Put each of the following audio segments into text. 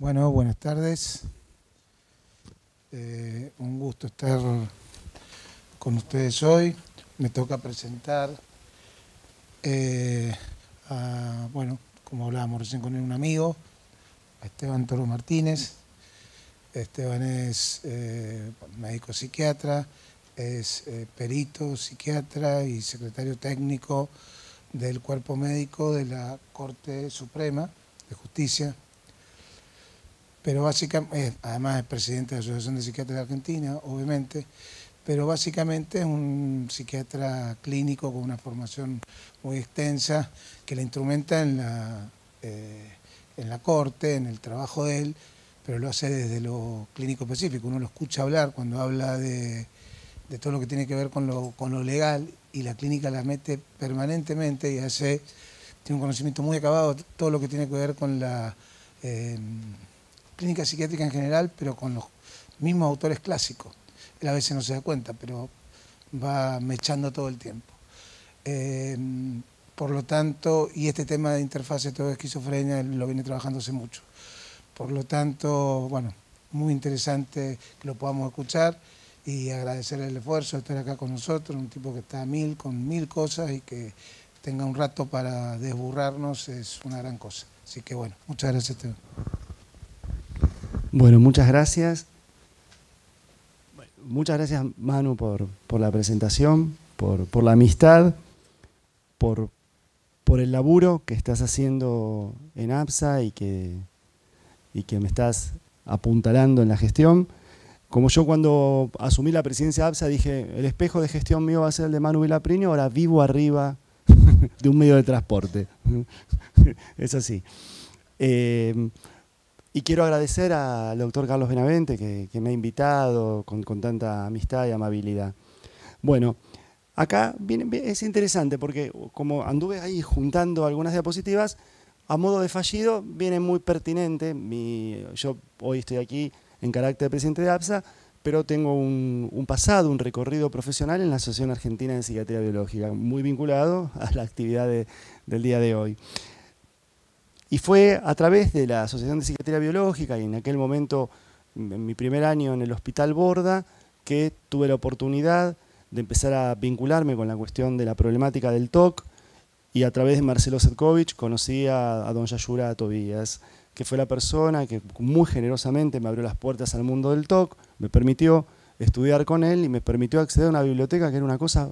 Bueno, buenas tardes. Un gusto estar con ustedes hoy. Me toca presentar, bueno, como hablábamos recién con un amigo, a Esteban Toro Martínez. Esteban es médico psiquiatra, es perito psiquiatra y secretario técnico del cuerpo médico de la Corte Suprema de Justicia. Pero básicamente, además es presidente de la Asociación de Psiquiatras de Argentina, obviamente, pero básicamente es un psiquiatra clínico con una formación muy extensa que la instrumenta en la corte, en el trabajo de él, pero lo hace desde lo clínico específico. Uno lo escucha hablar cuando habla de todo lo que tiene que ver con lo legal, y la clínica la mete permanentemente y tiene un conocimiento muy acabado de todo lo que tiene que ver con la clínica psiquiátrica en general, pero con los mismos autores clásicos. Él a veces no se da cuenta, pero va mechando todo el tiempo. Por lo tanto, y este tema de interfase todo esquizofrenia él lo viene trabajando hace mucho. Por lo tanto, bueno, muy interesante que lo podamos escuchar y agradecer el esfuerzo de estar acá con nosotros, un tipo que está a mil, con mil cosas, y que tenga un rato para desburrarnos es una gran cosa. Así que bueno, muchas gracias, Esteban. Bueno, muchas gracias. Muchas gracias, Manu, por la presentación, por la amistad, por el laburo que estás haciendo en APSA y que me estás apuntalando en la gestión. Como yo cuando asumí la presidencia de APSA dije, el espejo de gestión mío va a ser el de Manu Villapriño, ahora vivo arriba de un medio de transporte. Es así. Y quiero agradecer al doctor Carlos Benavente que me ha invitado con tanta amistad y amabilidad. Bueno, acá es interesante porque como anduve ahí juntando algunas diapositivas, a modo de fallido viene muy pertinente. Yo hoy estoy aquí en carácter de presidente de APSA, pero tengo un pasado, un recorrido profesional en la Asociación Argentina de Psiquiatría Biológica, muy vinculado a la actividad del día de hoy. Y fue a través de la Asociación de Psiquiatría Biológica y en aquel momento, en mi primer año en el Hospital Borda, que tuve la oportunidad de empezar a vincularme con la cuestión de la problemática del TOC, y a través de Marcelo Setkovich conocí a don Yayura Tobías, que fue la persona que muy generosamente me abrió las puertas al mundo del TOC, me permitió estudiar con él y me permitió acceder a una biblioteca que era una cosa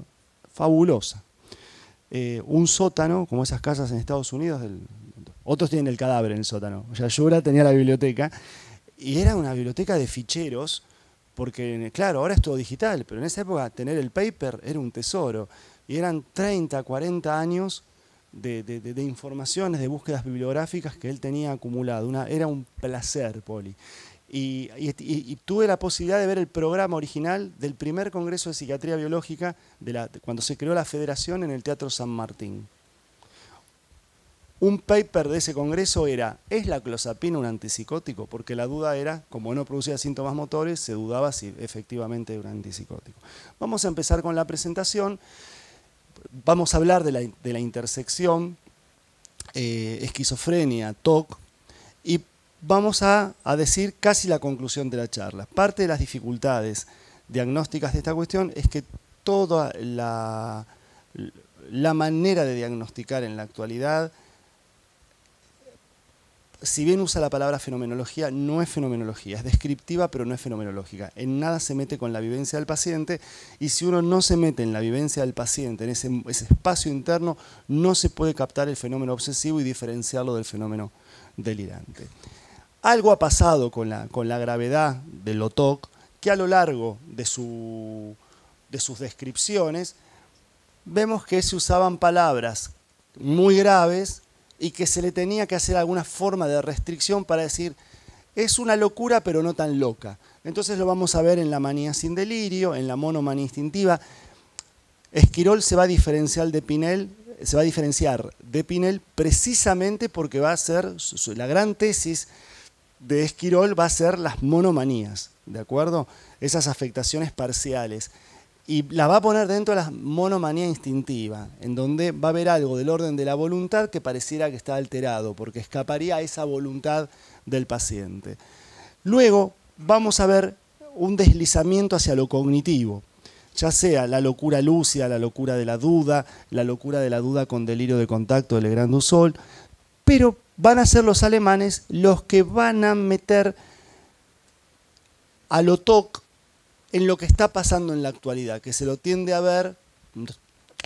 fabulosa. Un sótano, como esas casas en Estados Unidos, otros tienen el cadáver en el sótano. Yayura tenía la biblioteca y era una biblioteca de ficheros, porque claro, ahora es todo digital, pero en esa época tener el paper era un tesoro. Y eran 30, 40 años de informaciones, de búsquedas bibliográficas que él tenía acumulado. Era un placer, Poli. Y tuve la posibilidad de ver el programa original del primer Congreso de Psiquiatría Biológica cuando se creó la Federación en el Teatro San Martín. Un paper de ese congreso era, ¿es la clozapina un antipsicótico? Porque la duda era, como no producía síntomas motores, se dudaba si efectivamente era un antipsicótico. Vamos a empezar con la presentación. Vamos a hablar de la intersección esquizofrenia, TOC, y vamos a decir casi la conclusión de la charla. Parte de las dificultades diagnósticas de esta cuestión es que toda la manera de diagnosticar en la actualidad, si bien usa la palabra fenomenología, no es fenomenología, es descriptiva pero no es fenomenológica. En nada se mete con la vivencia del paciente, y si uno no se mete en la vivencia del paciente, en ese espacio interno, no se puede captar el fenómeno obsesivo y diferenciarlo del fenómeno delirante. Algo ha pasado con la gravedad del OTOC, que a lo largo de sus descripciones vemos que se usaban palabras muy graves y que se le tenía que hacer alguna forma de restricción para decir, es una locura pero no tan loca. Entonces lo vamos a ver en la manía sin delirio, en la monomanía instintiva. Esquirol se va a diferenciar de Pinel precisamente porque va a ser, la gran tesis de Esquirol va a ser las monomanías, ¿de acuerdo? Esas afectaciones parciales. y la va a poner dentro de la monomanía instintiva, en donde va a haber algo del orden de la voluntad que pareciera que está alterado, porque escaparía a esa voluntad del paciente. Luego vamos a ver un deslizamiento hacia lo cognitivo, ya sea la locura lúcida, la locura de la duda con delirio de contacto de Legrand-Dusol, pero van a ser los alemanes los que van a meter a Lotok en lo que está pasando en la actualidad, que se lo tiende a ver,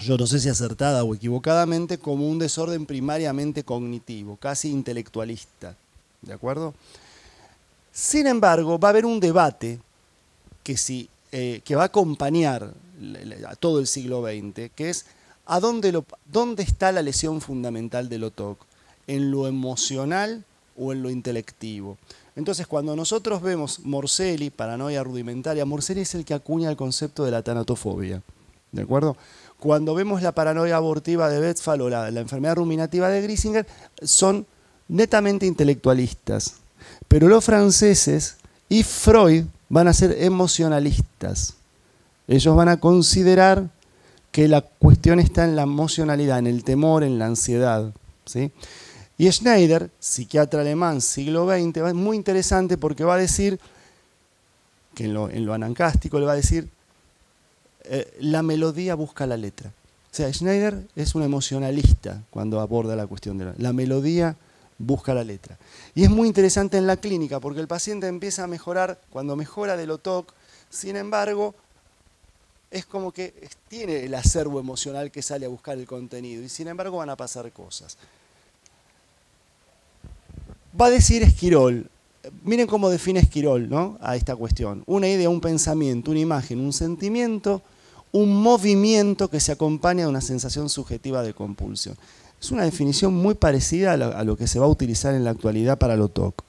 yo no sé si acertada o equivocadamente, como un desorden primariamente cognitivo, casi intelectualista, ¿de acuerdo? Sin embargo, va a haber un debate que va a acompañar a todo el siglo XX, que es ¿dónde está la lesión fundamental de Lotok? ¿En lo emocional o en lo intelectivo? Entonces, cuando nosotros vemos Morselli, paranoia rudimentaria, Morselli es el que acuña el concepto de la tanatofobia, ¿de acuerdo? Cuando vemos la paranoia abortiva de Westphal o la enfermedad ruminativa de Grisinger, son netamente intelectualistas. Pero los franceses y Freud van a ser emocionalistas. Ellos van a considerar que la cuestión está en la emocionalidad, en el temor, en la ansiedad, ¿sí? Y Schneider, psiquiatra alemán, siglo XX, es muy interesante porque va a decir, que en lo anancástico le va a decir, la melodía busca la letra. O sea, Schneider es un emocionalista cuando aborda la cuestión de la melodía busca la letra. Y es muy interesante en la clínica porque el paciente empieza a mejorar, cuando mejora de Lotok, sin embargo, es como que tiene el acervo emocional que sale a buscar el contenido y sin embargo van a pasar cosas. Va a decir Esquirol, miren cómo define Esquirol, ¿no?, a esta cuestión. Una idea, un pensamiento, una imagen, un sentimiento, un movimiento que se acompaña de una sensación subjetiva de compulsión. Es una definición muy parecida a lo que se va a utilizar en la actualidad para Lotok.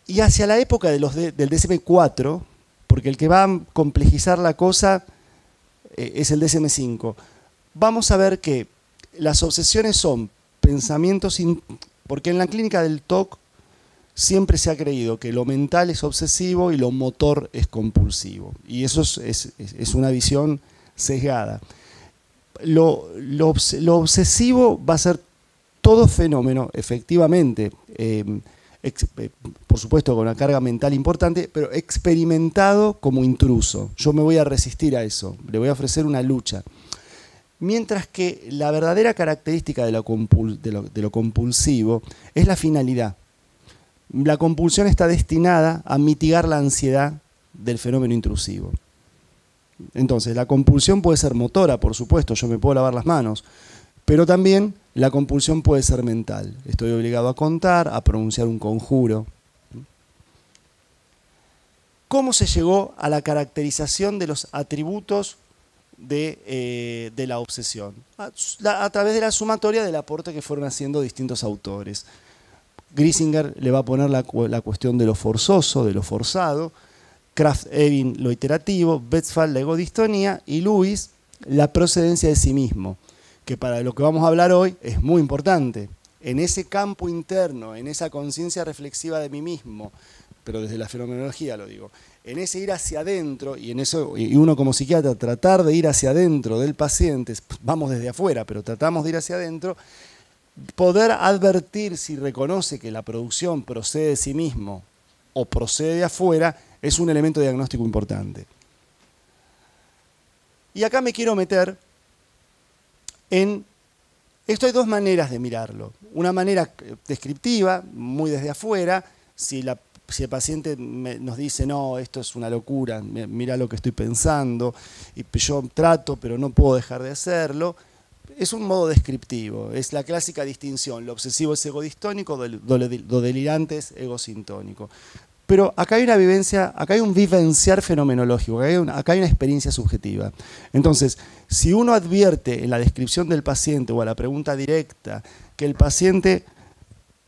Y hacia la época del DSM-4, porque el que va a complejizar la cosa es el DSM-5, vamos a ver que las obsesiones son pensamientos, porque en la clínica del TOC siempre se ha creído que lo mental es obsesivo y lo motor es compulsivo. Y eso es una visión sesgada. Lo obsesivo va a ser todo fenómeno, efectivamente, por supuesto con una carga mental importante, pero experimentado como intruso. Yo me voy a resistir a eso, le voy a ofrecer una lucha. Mientras que la verdadera característica de lo compulsivo es la finalidad. La compulsión está destinada a mitigar la ansiedad del fenómeno intrusivo. Entonces, la compulsión puede ser motora, por supuesto, yo me puedo lavar las manos, pero también la compulsión puede ser mental. Estoy obligado a contar, a pronunciar un conjuro. ¿Cómo se llegó a la caracterización de los atributos de la obsesión? A través de la sumatoria del aporte que fueron haciendo distintos autores. Grisinger le va a poner la cuestión de lo forzoso, de lo forzado, Krafft-Ebing lo iterativo, Westphal la egodistonía y Lewis la procedencia de sí mismo, que para lo que vamos a hablar hoy es muy importante. En ese campo interno, en esa conciencia reflexiva de mí mismo, pero desde la fenomenología lo digo, en ese ir hacia adentro, y uno como psiquiatra tratar de ir hacia adentro del paciente, vamos desde afuera, pero tratamos de ir hacia adentro, poder advertir si reconoce que la producción procede de sí mismo o procede de afuera, es un elemento diagnóstico importante. Y acá me quiero meter en... Esto hay dos maneras de mirarlo. Una manera descriptiva, muy desde afuera, si el paciente nos dice, no, esto es una locura, mira lo que estoy pensando, y yo trato, pero no puedo dejar de hacerlo, es un modo descriptivo, es la clásica distinción, lo obsesivo es egodistónico, lo delirante es egosintónico. Pero acá hay una vivencia, acá hay un vivenciar fenomenológico, acá hay una experiencia subjetiva. Entonces, si uno advierte en la descripción del paciente o a la pregunta directa que el paciente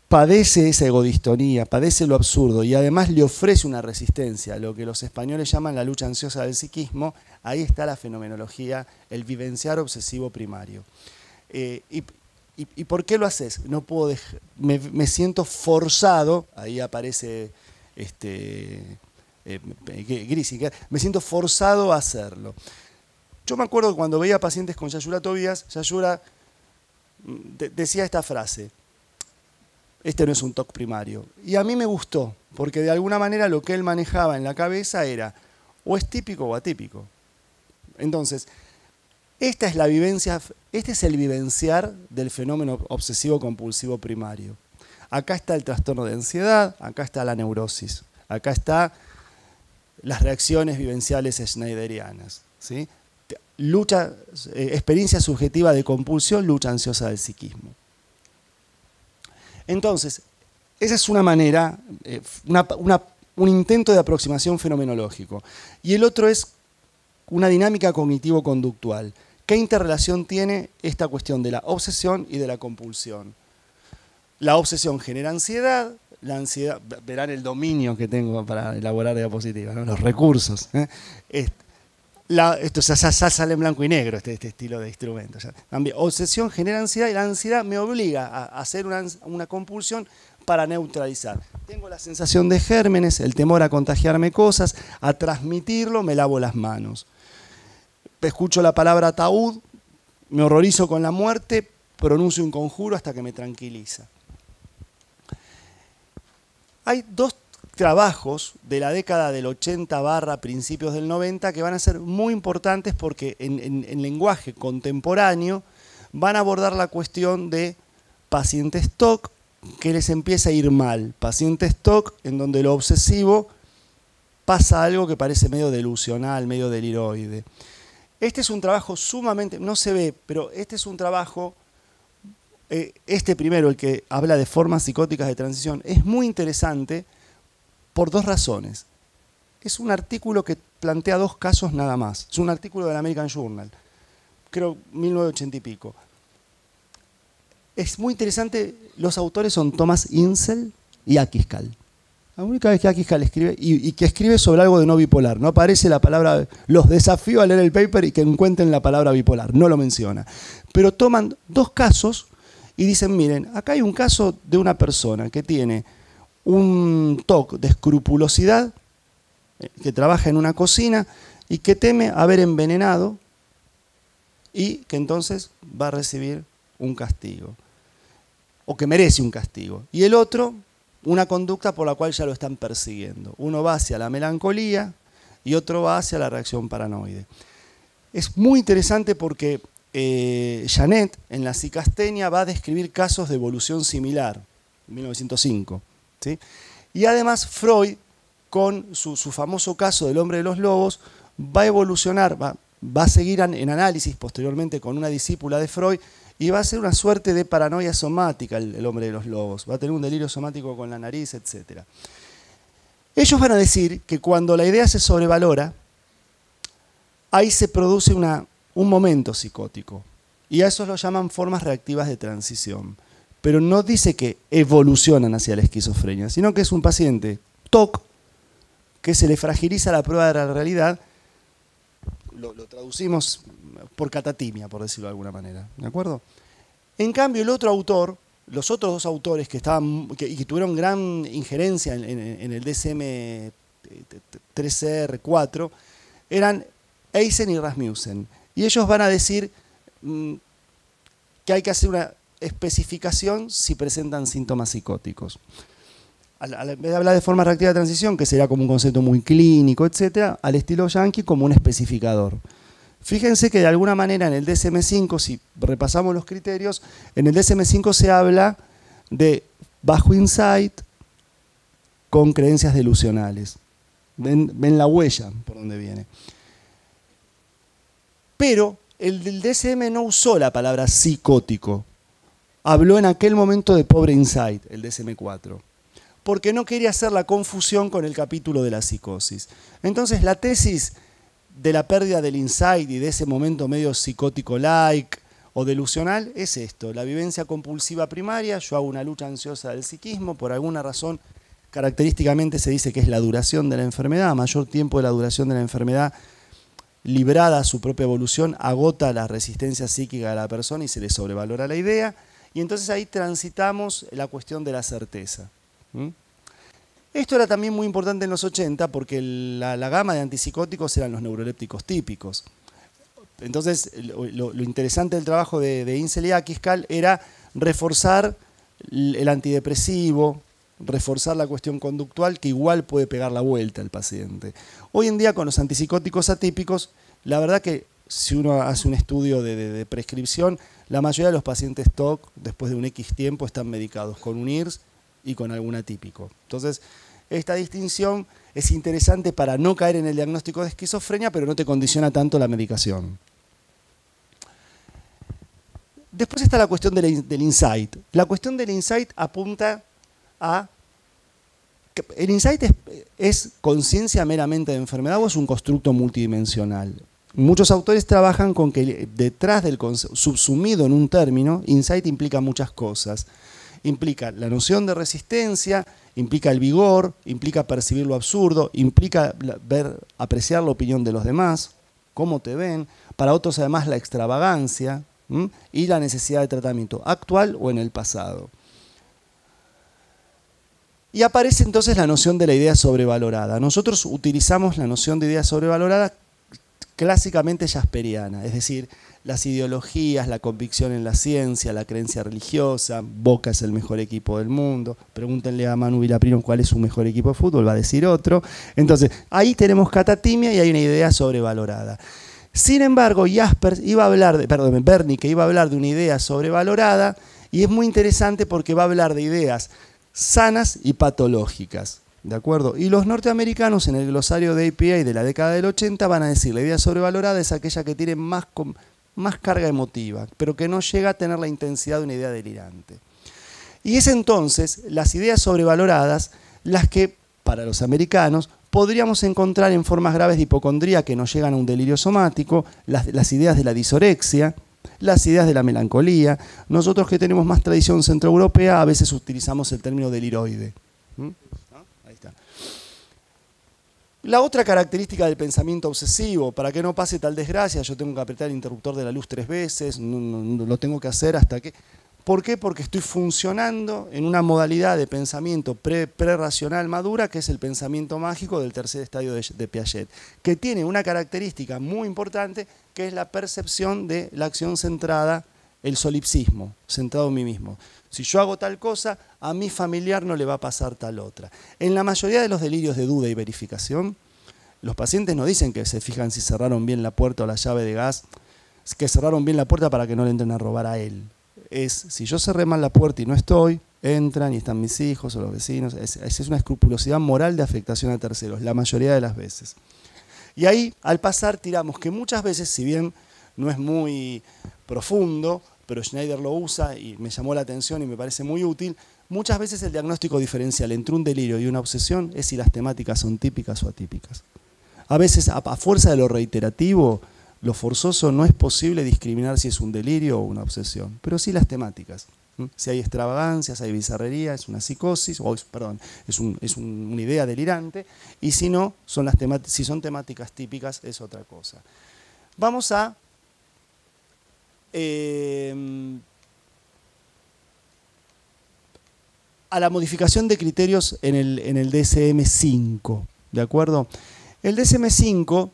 padece esa egodistonía, padece lo absurdo y además le ofrece una resistencia, lo que los españoles llaman la lucha ansiosa del psiquismo, ahí está la fenomenología, el vivenciar obsesivo primario. ¿Y por qué lo haces? No puedo me siento forzado, ahí aparece Grising, me siento forzado a hacerlo. Yo me acuerdo que cuando veía pacientes con Yayura Tobías, Yayura decía esta frase: este no es un TOC primario. Y a mí me gustó, porque de alguna manera lo que él manejaba en la cabeza era o es típico o atípico. Entonces, esta es la vivencia, este es el vivenciar del fenómeno obsesivo-compulsivo primario. Acá está el trastorno de ansiedad, acá está la neurosis, acá está las reacciones vivenciales schneiderianas, ¿sí? Experiencia subjetiva de compulsión, lucha ansiosa del psiquismo. Entonces, esa es una manera, un intento de aproximación fenomenológico. Y el otro es una dinámica cognitivo-conductual. ¿Qué interrelación tiene esta cuestión de la obsesión y de la compulsión? La obsesión genera ansiedad, la ansiedad, verán el dominio que tengo para elaborar diapositivas, ¿no? Los recursos. Esto ya sale en blanco y negro, este estilo de instrumento. También, obsesión genera ansiedad y la ansiedad me obliga a hacer una compulsión para neutralizar. Tengo la sensación de gérmenes, el temor a contagiarme cosas, a transmitirlo, me lavo las manos. Escucho la palabra ataúd, me horrorizo con la muerte, pronuncio un conjuro hasta que me tranquiliza. Hay dos trabajos de la década del 80 / principios del 90 que van a ser muy importantes porque en lenguaje contemporáneo van a abordar la cuestión de pacientes TOC que les empieza a ir mal, pacientes TOC en donde lo obsesivo pasa algo que parece medio delusional, medio deliroide. Este es un trabajo sumamente, no se ve, pero este es un trabajo, este primero, el que habla de formas psicóticas de transición, es muy interesante por dos razones. Es un artículo que plantea dos casos nada más. Es un artículo del American Journal, creo 1980 y pico. Es muy interesante, los autores son Thomas Insel y Akiskal. La única vez que Akiskal escribe, y que escribe sobre algo de no bipolar, no aparece la palabra, los desafío a leer el paper y que encuentren la palabra bipolar, no lo menciona. Pero toman dos casos y dicen, miren, acá hay un caso de una persona que tiene un TOC de escrupulosidad, que trabaja en una cocina y que teme haber envenenado y que entonces va a recibir un castigo, o que merece un castigo. Y el otro, una conducta por la cual ya lo están persiguiendo. Uno va hacia la melancolía y otro va hacia la reacción paranoide. Es muy interesante porque Janet, en la psicastenia, va a describir casos de evolución similar, en 1905. ¿Sí? Y además Freud, con su famoso caso del hombre de los lobos, va a evolucionar, va a seguir en análisis posteriormente con una discípula de Freud, y va a ser una suerte de paranoia somática el hombre de los lobos. Va a tener un delirio somático con la nariz, etc. Ellos van a decir que cuando la idea se sobrevalora, ahí se produce un momento psicótico. Y a eso lo llaman formas reactivas de transición. Pero no dice que evolucionan hacia la esquizofrenia, sino que es un paciente TOC que se le fragiliza la prueba de la realidad. Lo traducimos por catatimia, por decirlo de alguna manera, ¿de acuerdo? En cambio, el otro autor, los otros dos autores que tuvieron gran injerencia en el DSM-3R4 eran Eisen y Rasmussen. Y ellos van a decir que hay que hacer una especificación si presentan síntomas psicóticos. En vez de hablar de forma reactiva de transición, que sería como un concepto muy clínico, etc., al estilo yankee como un especificador. Fíjense que de alguna manera en el DSM-5, si repasamos los criterios, en el DSM-5 se habla de bajo insight con creencias delusionales. Ven la huella por donde viene. Pero el del DSM no usó la palabra psicótico. Habló en aquel momento de pobre insight, el DSM-4. Porque no quería hacer la confusión con el capítulo de la psicosis. Entonces la tesis de la pérdida del insight y de ese momento medio psicótico-like o delusional es esto: la vivencia compulsiva primaria, yo hago una lucha ansiosa del psiquismo, por alguna razón característicamente se dice que es la duración de la enfermedad, a mayor tiempo de la duración de la enfermedad librada a su propia evolución, agota la resistencia psíquica de la persona y se le sobrevalora la idea, y entonces ahí transitamos la cuestión de la certeza. Esto era también muy importante en los 80 porque la gama de antipsicóticos eran los neurolépticos típicos. Entonces, lo interesante del trabajo de Insel y Akiskal era reforzar el antidepresivo, reforzar la cuestión conductual que igual puede pegar la vuelta al paciente. Hoy en día con los antipsicóticos atípicos, la verdad que si uno hace un estudio de prescripción, la mayoría de los pacientes TOC después de un X tiempo están medicados con un IRS y con algún atípico. Entonces, esta distinción es interesante para no caer en el diagnóstico de esquizofrenia, pero no te condiciona tanto la medicación. Después está la cuestión del insight. La cuestión del insight apunta a... ¿El insight es conciencia meramente de enfermedad o es un constructo multidimensional? Muchos autores trabajan con que detrás del subsumido en un término, insight implica muchas cosas. Implica la noción de resistencia, implica el vigor, implica percibir lo absurdo, implica apreciar la opinión de los demás, cómo te ven, para otros además la extravagancia y la necesidad de tratamiento actual o en el pasado. Y aparece entonces la noción de la idea sobrevalorada. Nosotros utilizamos la noción de idea sobrevalorada clásicamente jasperiana, es decir, las ideologías, la convicción en la ciencia, la creencia religiosa, Boca es el mejor equipo del mundo, pregúntenle a Manu Vilaprino cuál es su mejor equipo de fútbol, va a decir otro. Entonces, ahí tenemos catatimia y hay una idea sobrevalorada. Sin embargo, Wernicke iba a hablar de una idea sobrevalorada y es muy interesante porque va a hablar de ideas sanas y patológicas. ¿De acuerdo? Y los norteamericanos en el glosario de APA de la década del 80 van a decir la idea sobrevalorada es aquella que tiene más carga emotiva, pero que no llega a tener la intensidad de una idea delirante. Y es entonces las ideas sobrevaloradas las que, para los americanos, podríamos encontrar en formas graves de hipocondría que no llegan a un delirio somático, las ideas de la disorexia, las ideas de la melancolía. Nosotros que tenemos más tradición centroeuropea a veces utilizamos el término deliroide. Ahí está. La otra característica del pensamiento obsesivo, para que no pase tal desgracia, yo tengo que apretar el interruptor de la luz 3 veces, no lo tengo que hacer hasta que... ¿Por qué? Porque estoy funcionando en una modalidad de pensamiento prerracional madura, que es el pensamiento mágico del tercer estadio de Piaget, que tiene una característica muy importante, que es la percepción de la acción centrada, el solipsismo, centrado en mí mismo. Si yo hago tal cosa, a mi familiar no le va a pasar tal otra. En la mayoría de los delirios de duda y verificación, los pacientes no dicen que se fijan si cerraron bien la puerta o la llave de gas, que cerraron bien la puerta para que no le entren a robar a él. Es, si yo cerré mal la puerta y no estoy, entran y están mis hijos o los vecinos. Es una escrupulosidad moral de afectación a terceros, la mayoría de las veces. Y ahí, al pasar, tiramos que muchas veces, si bien no es muy profundo, pero Schneider lo usa y me llamó la atención y me parece muy útil, muchas veces el diagnóstico diferencial entre un delirio y una obsesión es si las temáticas son típicas o atípicas. A veces, a fuerza de lo reiterativo, lo forzoso, no es posible discriminar si es un delirio o una obsesión, pero sí las temáticas. Si hay extravagancias, hay bizarrería, es una psicosis, es una idea delirante, y si no, si son temáticas típicas, es otra cosa. Vamos a la modificación de criterios en el DSM-5, ¿de acuerdo? El DSM-5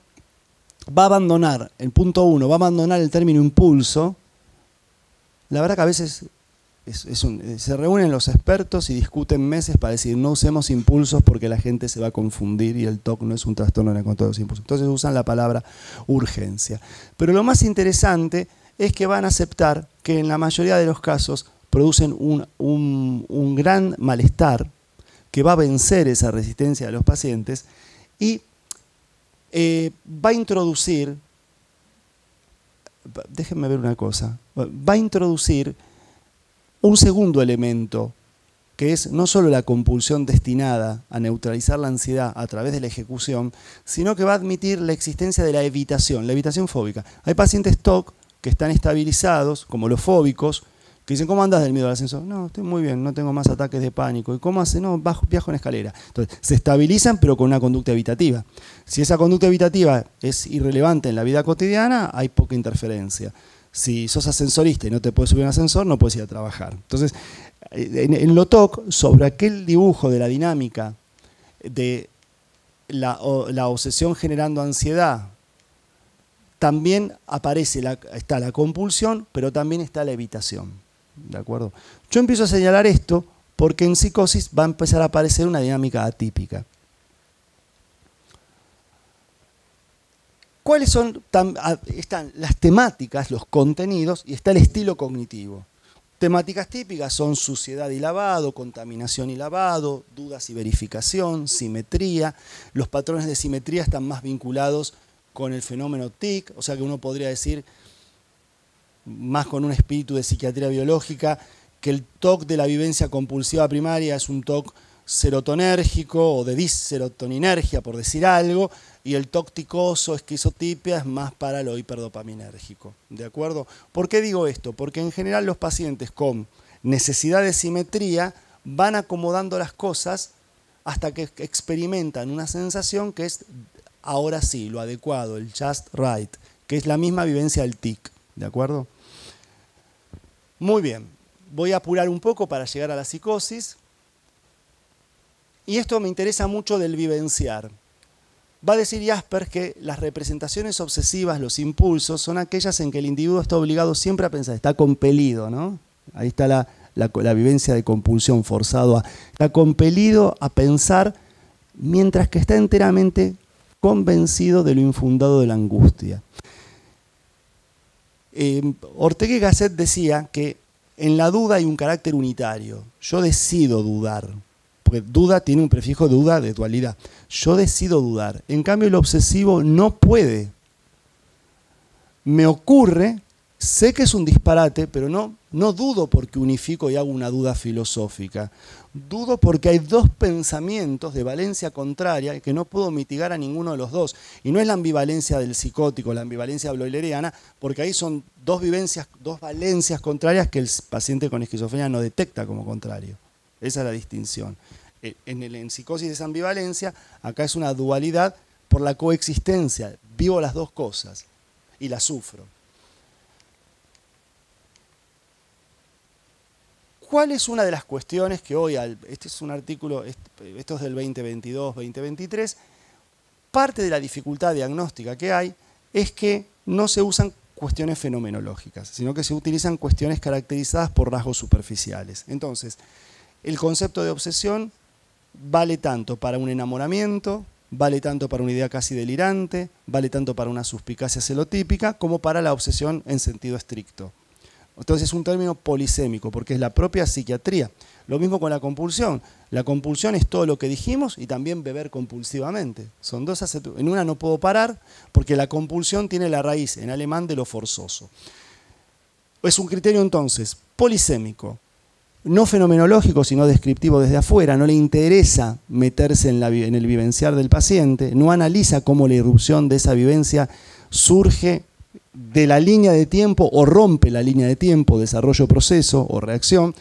va a abandonar, el punto 1, va a abandonar el término impulso. La verdad que a veces se reúnen los expertos y discuten meses para decir no usemos impulsos porque la gente se va a confundir y el TOC no es un trastorno en el control de los impulsos. Entonces usan la palabra urgencia. Pero lo más interesante es que van a aceptar que en la mayoría de los casos producen un gran malestar que va a vencer esa resistencia de los pacientes y va a introducir, déjenme ver una cosa, va a introducir un segundo elemento, que es no solo la compulsión destinada a neutralizar la ansiedad a través de la ejecución, sino que va a admitir la existencia de la evitación fóbica. Hay pacientes TOC que están estabilizados, como los fóbicos, que dicen, ¿cómo andas del miedo al ascensor? No, estoy muy bien, no tengo más ataques de pánico. ¿Y cómo hace? No, viajo en escalera. Entonces, se estabilizan, pero con una conducta evitativa. Si esa conducta evitativa es irrelevante en la vida cotidiana, hay poca interferencia. Si sos ascensorista y no te puedes subir a un ascensor, no puedes ir a trabajar. Entonces, en lo TOC, sobre aquel dibujo de la dinámica de la obsesión generando ansiedad, también aparece, está la compulsión, pero también está la evitación. ¿De acuerdo? Yo empiezo a señalar esto porque en psicosis va a empezar a aparecer una dinámica atípica. ¿Cuáles son? Están las temáticas, los contenidos, y está el estilo cognitivo. Temáticas típicas son suciedad y lavado, contaminación y lavado, dudas y verificación, simetría. Los patrones de simetría están más vinculados con el fenómeno TIC, o sea que uno podría decir, más con un espíritu de psiquiatría biológica, que el TOC de la vivencia compulsiva primaria es un TOC serotonérgico o de disserotoninergia, por decir algo, y el TOC ticoso, esquizotipia, es más para lo hiperdopaminérgico. ¿De acuerdo? ¿Por qué digo esto? Porque en general los pacientes con necesidad de simetría van acomodando las cosas hasta que experimentan una sensación que es, ahora sí, lo adecuado, el just right, que es la misma vivencia del TIC. ¿De acuerdo? Muy bien. Voy a apurar un poco para llegar a la psicosis. Y esto me interesa mucho del vivenciar. Va a decir Jaspers que las representaciones obsesivas, los impulsos, son aquellas en que el individuo está obligado siempre a pensar, está compelido, ¿no? Ahí está la vivencia de compulsión, está compelido a pensar mientras que está enteramente convencido de lo infundado de la angustia. Ortega y Gasset decía que en la duda hay un carácter unitario. Yo decido dudar. Porque duda tiene un prefijo de duda de dualidad. Yo decido dudar. En cambio, el obsesivo no puede. Me ocurre, sé que es un disparate, pero no dudo porque unifico y hago una duda filosófica. Dudo porque hay dos pensamientos de valencia contraria que no puedo mitigar a ninguno de los dos. Y no es la ambivalencia del psicótico, la ambivalencia bloileriana, porque ahí son dos valencias contrarias que el paciente con esquizofrenia no detecta como contrario. Esa es la distinción. En psicosis es ambivalencia, acá es una dualidad por la coexistencia. Vivo las dos cosas y las sufro. ¿Cuál es una de las cuestiones que hoy, este es un artículo, esto es del 2022-2023, parte de la dificultad diagnóstica que hay es que no se usan cuestiones fenomenológicas, sino que se utilizan cuestiones caracterizadas por rasgos superficiales. Entonces, el concepto de obsesión vale tanto para un enamoramiento, vale tanto para una idea casi delirante, vale tanto para una suspicacia celotípica, como para la obsesión en sentido estricto. Entonces es un término polisémico, porque es la propia psiquiatría. Lo mismo con la compulsión. La compulsión es todo lo que dijimos y también beber compulsivamente. Son dos aceptos. En una no puedo parar, porque la compulsión tiene la raíz en alemán de lo forzoso. Es un criterio entonces polisémico, no fenomenológico, sino descriptivo desde afuera. No le interesa meterse en el vivenciar del paciente, no analiza cómo la irrupción de esa vivencia surge de la línea de tiempo o rompe la línea de tiempo, desarrollo, proceso o reacción,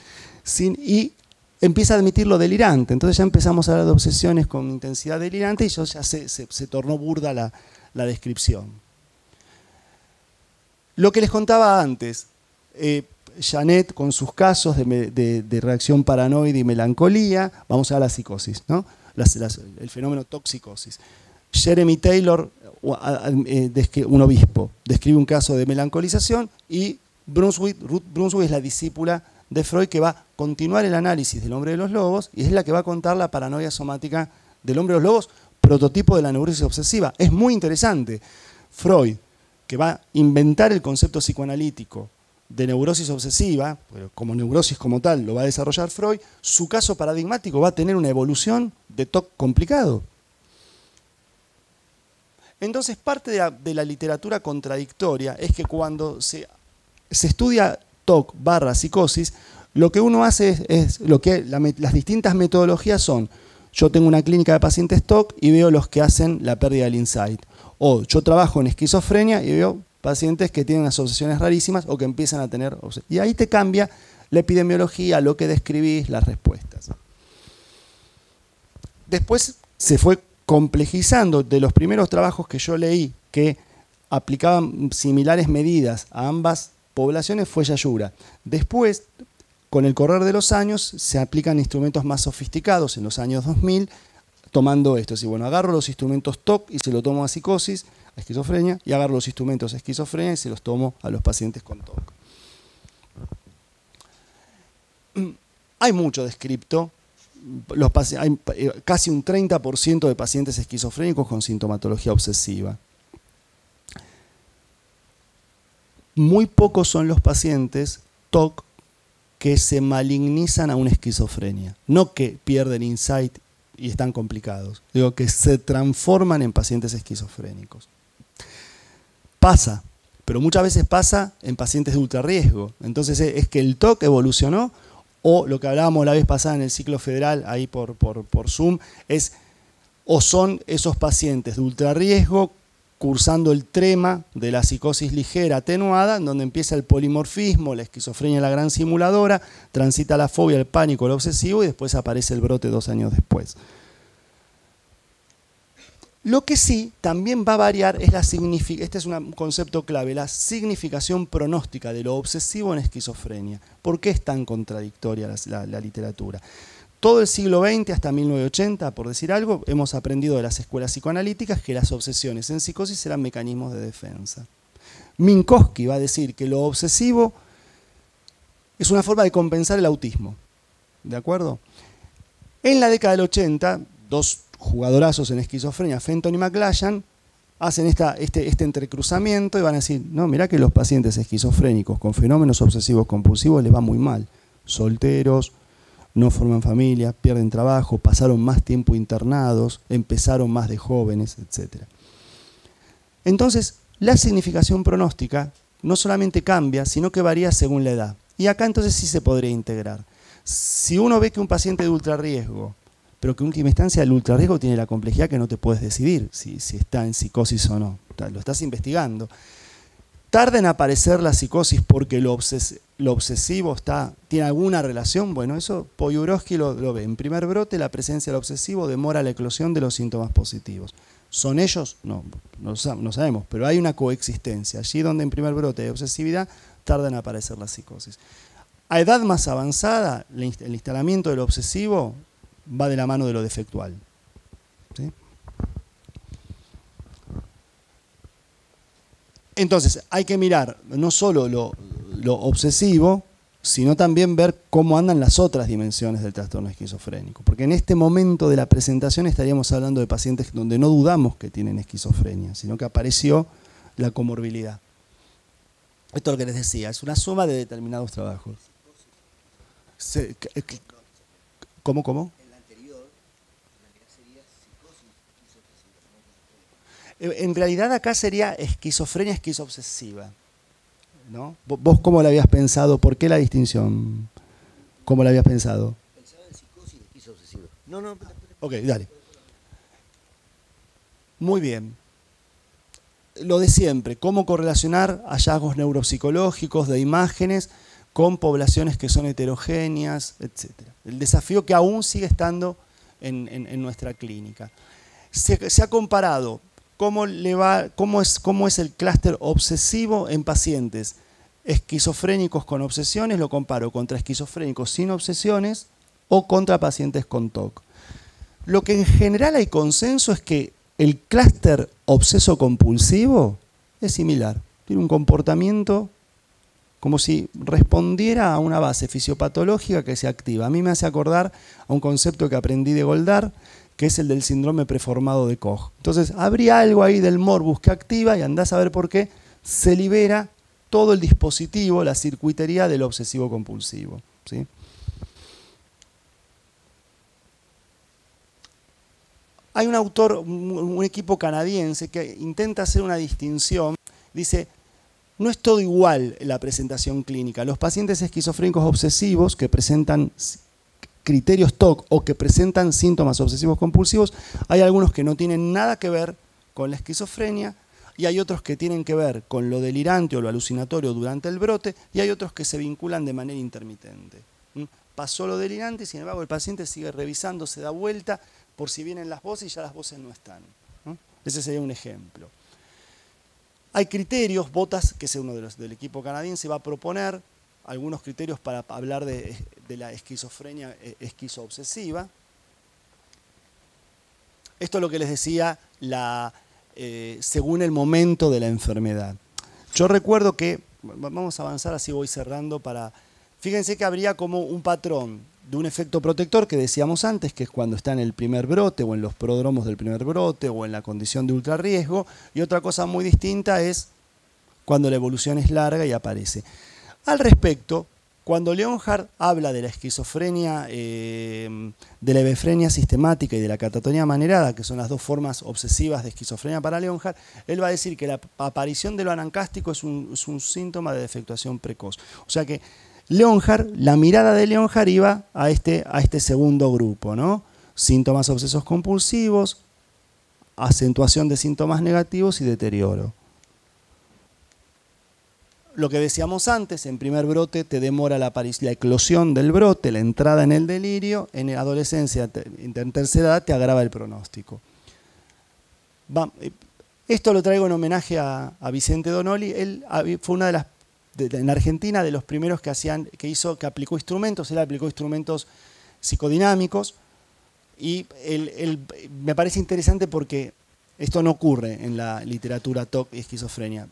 y empieza a admitir lo delirante. Entonces ya empezamos a hablar de obsesiones con intensidad delirante y eso ya se tornó burda la descripción. Lo que les contaba antes, Janet con sus casos de reacción paranoide y melancolía, vamos a la psicosis, ¿no? El fenómeno toxicosis. Jeremy Taylor, un obispo, describe un caso de melancolización y Ruth Brunswick es la discípula de Freud que va a continuar el análisis del hombre de los lobos y es la que va a contar la paranoia somática del hombre de los lobos, prototipo de la neurosis obsesiva. Es muy interesante. Freud, que va a inventar el concepto psicoanalítico de neurosis obsesiva, pero como neurosis como tal lo va a desarrollar Freud, su caso paradigmático va a tener una evolución de TOC complicado. Entonces, parte de la literatura contradictoria es que cuando se estudia TOC / psicosis, lo que uno hace es lo que las distintas metodologías son: yo tengo una clínica de pacientes TOC y veo los que hacen la pérdida del insight. O yo trabajo en esquizofrenia y veo pacientes que tienen unas obsesiones rarísimas o que empiezan a tener obsesiones. Y ahí te cambia la epidemiología, lo que describís, las respuestas. Después se fue complejizando. De los primeros trabajos que yo leí que aplicaban similares medidas a ambas poblaciones fue Yayura. Después, con el correr de los años, se aplican instrumentos más sofisticados en los años 2000, tomando esto. Es decir, bueno, agarro los instrumentos TOC y se lo tomo a psicosis, a esquizofrenia, y agarro los instrumentos a esquizofrenia y se los tomo a los pacientes con TOC. Hay mucho descripto. Hay casi un 30% de pacientes esquizofrénicos con sintomatología obsesiva. Muy pocos son los pacientes TOC que se malignizan a una esquizofrenia. No que pierden insight y están complicados. Digo, que se transforman en pacientes esquizofrénicos. Pasa, pero muchas veces pasa en pacientes de ultrarriesgo. Entonces es que el TOC evolucionó, o lo que hablábamos la vez pasada en el ciclo federal, ahí por Zoom, es o son esos pacientes de ultrarriesgo cursando el trema de la psicosis ligera atenuada, en donde empieza el polimorfismo, la esquizofrenia, la gran simuladora, transita la fobia, el pánico, el obsesivo, y después aparece el brote 2 años después. Lo que sí también va a variar es este es un concepto clave, la significación pronóstica de lo obsesivo en esquizofrenia. ¿Por qué es tan contradictoria la literatura? Todo el siglo XX hasta 1980, por decir algo, hemos aprendido de las escuelas psicoanalíticas que las obsesiones en psicosis eran mecanismos de defensa. Minkowski va a decir que lo obsesivo es una forma de compensar el autismo. ¿De acuerdo? En la década del 80, dos jugadorazos en esquizofrenia, Fenton y McLachlan, hacen este entrecruzamiento y van a decir, no, mirá que los pacientes esquizofrénicos con fenómenos obsesivos compulsivos les va muy mal. Solteros, no forman familia, pierden trabajo, pasaron más tiempo internados, empezaron más de jóvenes, etc. Entonces, la significación pronóstica no solamente cambia, sino que varía según la edad. Y acá entonces sí se podría integrar. Si uno ve que un paciente de ultrarriesgo, pero que en última instancia el ultrarriesgo tiene la complejidad que no te puedes decidir si está en psicosis o no, lo estás investigando. ¿Tarda en aparecer la psicosis porque lo obsesivo tiene alguna relación? Bueno, eso Poyurowski lo ve. En primer brote, la presencia del obsesivo demora la eclosión de los síntomas positivos. ¿Son ellos? No sabemos, pero hay una coexistencia. Allí donde en primer brote hay obsesividad, tarda en aparecer la psicosis. A edad más avanzada, el instalamiento del obsesivo va de la mano de lo defectual. ¿Sí? Entonces, hay que mirar no solo lo obsesivo, sino también ver cómo andan las otras dimensiones del trastorno esquizofrénico. Porque en este momento de la presentación estaríamos hablando de pacientes donde no dudamos que tienen esquizofrenia, sino que apareció la comorbilidad. Esto es lo que les decía, es una suma de determinados trabajos. ¿Cómo? En realidad acá sería esquizofrenia esquizoobsesiva, ¿no? ¿Vos cómo la habías pensado? ¿Por qué la distinción? ¿Cómo la habías pensado? Pensaba en psicosis y esquizoobsesiva. No. Ok, dale. Muy bien. Lo de siempre, cómo correlacionar hallazgos neuropsicológicos de imágenes con poblaciones que son heterogéneas, etc. El desafío que aún sigue estando en nuestra clínica. Se ha comparado cómo es el clúster obsesivo en pacientes esquizofrénicos con obsesiones, lo comparo contra esquizofrénicos sin obsesiones o contra pacientes con TOC. Lo que en general hay consenso es que el clúster obseso-compulsivo es similar, tiene un comportamiento como si respondiera a una base fisiopatológica que se activa. A mí me hace acordar a un concepto que aprendí de Goldar, que es el del síndrome preformado de Koch. Entonces, habría algo ahí del morbus que activa y andás a ver por qué se libera todo el dispositivo, la circuitería del obsesivo compulsivo. ¿Sí? Hay un autor, un equipo canadiense que intenta hacer una distinción. Dice, no es todo igual la presentación clínica. Los pacientes esquizofrénicos obsesivos que presentan criterios TOC o que presentan síntomas obsesivos compulsivos, hay algunos que no tienen nada que ver con la esquizofrenia y hay otros que tienen que ver con lo delirante o lo alucinatorio durante el brote y hay otros que se vinculan de manera intermitente. Pasó lo delirante y sin embargo el paciente sigue revisando, se da vuelta por si vienen las voces y ya las voces no están. Ese sería un ejemplo. Hay criterios, Botas, que es uno de los del equipo canadiense, va a proponer algunos criterios para hablar de la esquizofrenia esquizoobsesiva. Esto es lo que les decía según el momento de la enfermedad. Yo recuerdo que, vamos a avanzar así voy cerrando para... Fíjense que habría como un patrón de un efecto protector que decíamos antes, que es cuando está en el primer brote o en los prodromos del primer brote o en la condición de ultrarriesgo, y otra cosa muy distinta es cuando la evolución es larga y aparece. Al respecto, cuando Leonhardt habla de la esquizofrenia, de la hebefrenia sistemática y de la catatonia manerada, que son las dos formas obsesivas de esquizofrenia para Leonhardt, él va a decir que la aparición de lo anancástico es un síntoma de defectuación precoz. O sea que Leonhardt, la mirada de Leonhardt iba a este segundo grupo, ¿no? Síntomas obsesos compulsivos, acentuación de síntomas negativos y deterioro. Lo que decíamos antes, en primer brote te demora la eclosión del brote, la entrada en el delirio, en adolescencia, en tercera edad te agrava el pronóstico. Esto lo traigo en homenaje a Vicente Donoli. Él fue una de las en Argentina de los primeros que aplicó instrumentos. Él aplicó instrumentos psicodinámicos y me parece interesante porque esto no ocurre en la literatura TOC y esquizofrenia.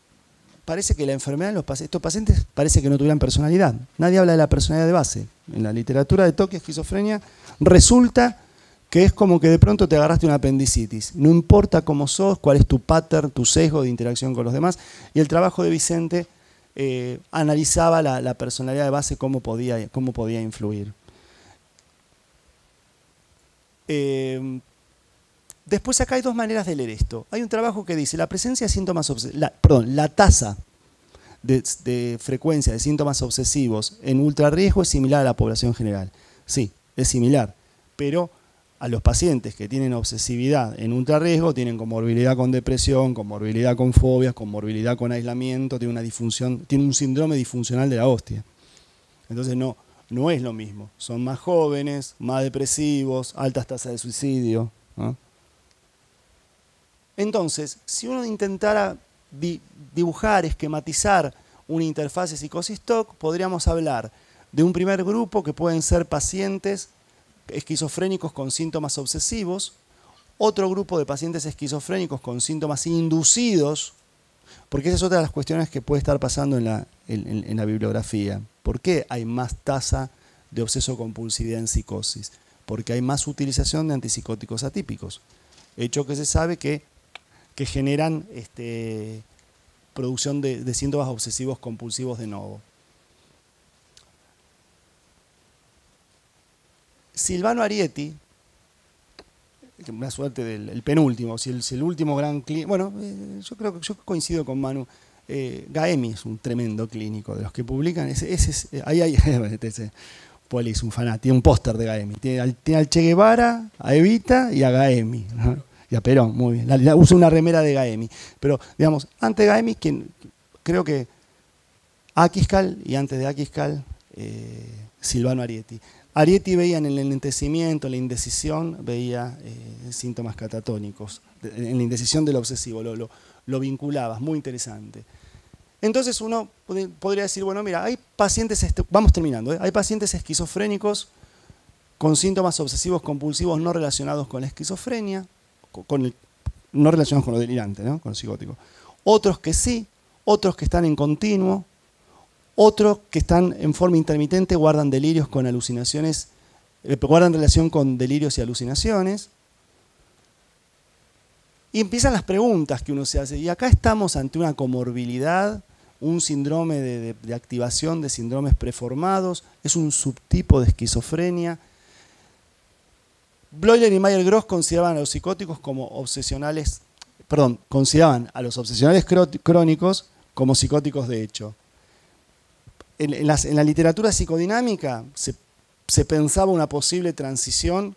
Parece que la enfermedad de estos pacientes parece que no tuvieran personalidad. Nadie habla de la personalidad de base. En la literatura de TOC y esquizofrenia resulta que es como que de pronto te agarraste una apendicitis. No importa cómo sos, cuál es tu pattern, tu sesgo de interacción con los demás. Y el trabajo de Vicente analizaba la personalidad de base, cómo podía influir. Después acá hay dos maneras de leer esto. Hay un trabajo que dice la presencia de síntomas la tasa de frecuencia de síntomas obsesivos en ultrarriesgo es similar a la población general. Sí, es similar, pero a los pacientes que tienen obsesividad en ultrarriesgo tienen comorbilidad con depresión, comorbilidad con fobias, comorbilidad con aislamiento, tienen un síndrome disfuncional de la hostia. Entonces no es lo mismo. Son más jóvenes, más depresivos, altas tasas de suicidio, ¿no? Entonces, si uno intentara dibujar, esquematizar una interfaz de psicosis TOC, podríamos hablar de un primer grupo que pueden ser pacientes esquizofrénicos con síntomas obsesivos, otro grupo de pacientes esquizofrénicos con síntomas inducidos, porque esa es otra de las cuestiones que puede estar pasando en la bibliografía. ¿Por qué hay más tasa de obseso-compulsividad en psicosis? Porque hay más utilización de antipsicóticos atípicos. Hecho que se sabe que generan producción de síntomas obsesivos compulsivos de novo. Silvano Arietti, una suerte del penúltimo, si el último gran clínico, bueno, yo coincido con Manu, Gaemi es un tremendo clínico, de los que publican, Poli es un fanático, tiene un póster de Gaemi, tiene al Che Guevara, a Evita y a Gaemi, ¿no? Y a Perón, muy bien. Usa una remera de Gaemi. Pero, digamos, antes de Gaemi, creo que Aquiscal y antes de Aquiscal, Silvano Arietti. Arietti veía en el enlentecimiento, en la indecisión, veía síntomas catatónicos. En la indecisión del obsesivo, lo vinculaba, muy interesante. Entonces uno podría decir, bueno, mira, hay pacientes, vamos terminando, hay pacientes esquizofrénicos con síntomas obsesivos compulsivos no relacionados con la esquizofrenia, no relacionados con lo delirante, ¿no? Con lo psicótico. Otros que sí, otros que están en continuo, otros que están en forma intermitente, guardan delirios con alucinaciones, guardan relación con delirios y alucinaciones. Y empiezan las preguntas que uno se hace. Y acá estamos ante una comorbilidad, un síndrome de activación de síndromes preformados, es un subtipo de esquizofrenia. Bloiler y Mayer-Gross consideraban a los psicóticos como obsesionales, consideraban a los obsesionales crónicos como psicóticos de hecho. En la literatura psicodinámica se pensaba una posible transición,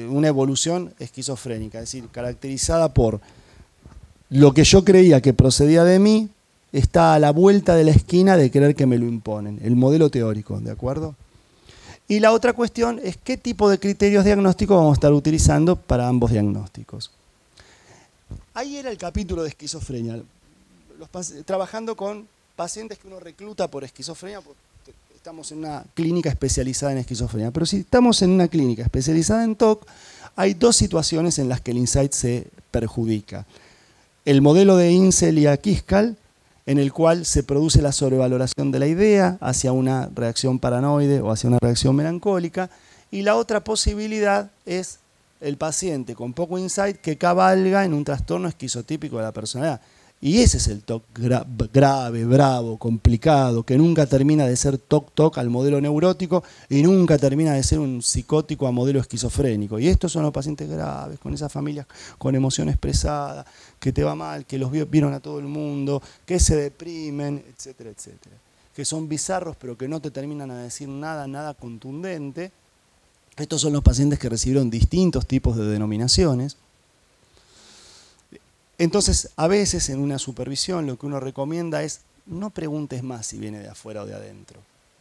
una evolución esquizofrénica, es decir, caracterizada por lo que yo creía que procedía de mí, está a la vuelta de la esquina de creer que me lo imponen, el modelo teórico, ¿de acuerdo? Y la otra cuestión es qué tipo de criterios diagnósticos vamos a estar utilizando para ambos diagnósticos. Ahí era el capítulo de esquizofrenia, trabajando con pacientes que uno recluta por esquizofrenia, porque estamos en una clínica especializada en esquizofrenia. Pero si estamos en una clínica especializada en TOC, hay dos situaciones en las que el insight se perjudica. El modelo de Insel y Akiskal, en el cual se produce la sobrevaloración de la idea hacia una reacción paranoide o hacia una reacción melancólica, y la otra posibilidad es el paciente con poco insight que cabalga en un trastorno esquizotípico de la personalidad. Y ese es el TOC grave, bravo, complicado, que nunca termina de ser TOC al modelo neurótico y nunca termina de ser un psicótico a modelo esquizofrénico. Y estos son los pacientes graves, con esas familias con emoción expresada, que te va mal, que los vieron a todo el mundo, que se deprimen, etcétera, etcétera. Que son bizarros pero que no te terminan a decir nada contundente. Estos son los pacientes que recibieron distintos tipos de denominaciones. Entonces, a veces en una supervisión lo que uno recomienda es no preguntes más si viene de afuera o de adentro.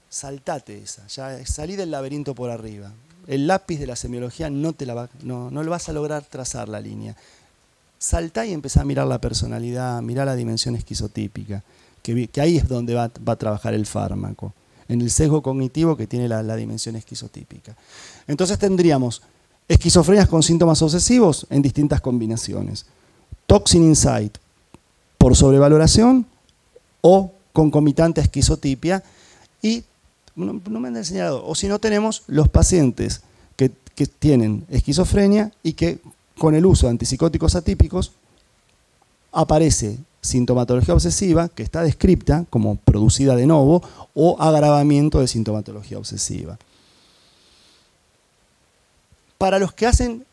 Saltate esa, ya salí del laberinto por arriba. El lápiz de la semiología no le vas a lograr trazar la línea. Saltá y empezá a mirar la personalidad, mirar la dimensión esquizotípica, que ahí es donde va a trabajar el fármaco, en el sesgo cognitivo que tiene la dimensión esquizotípica. Entonces tendríamos esquizofrenias con síntomas obsesivos en distintas combinaciones. TOC sin insight por sobrevaloración o concomitante a esquizotipia, y no me han enseñado, o si no tenemos los pacientes que tienen esquizofrenia y que con el uso de antipsicóticos atípicos aparece sintomatología obsesiva que está descripta como producida de novo o agravamiento de sintomatología obsesiva. Para los que hacen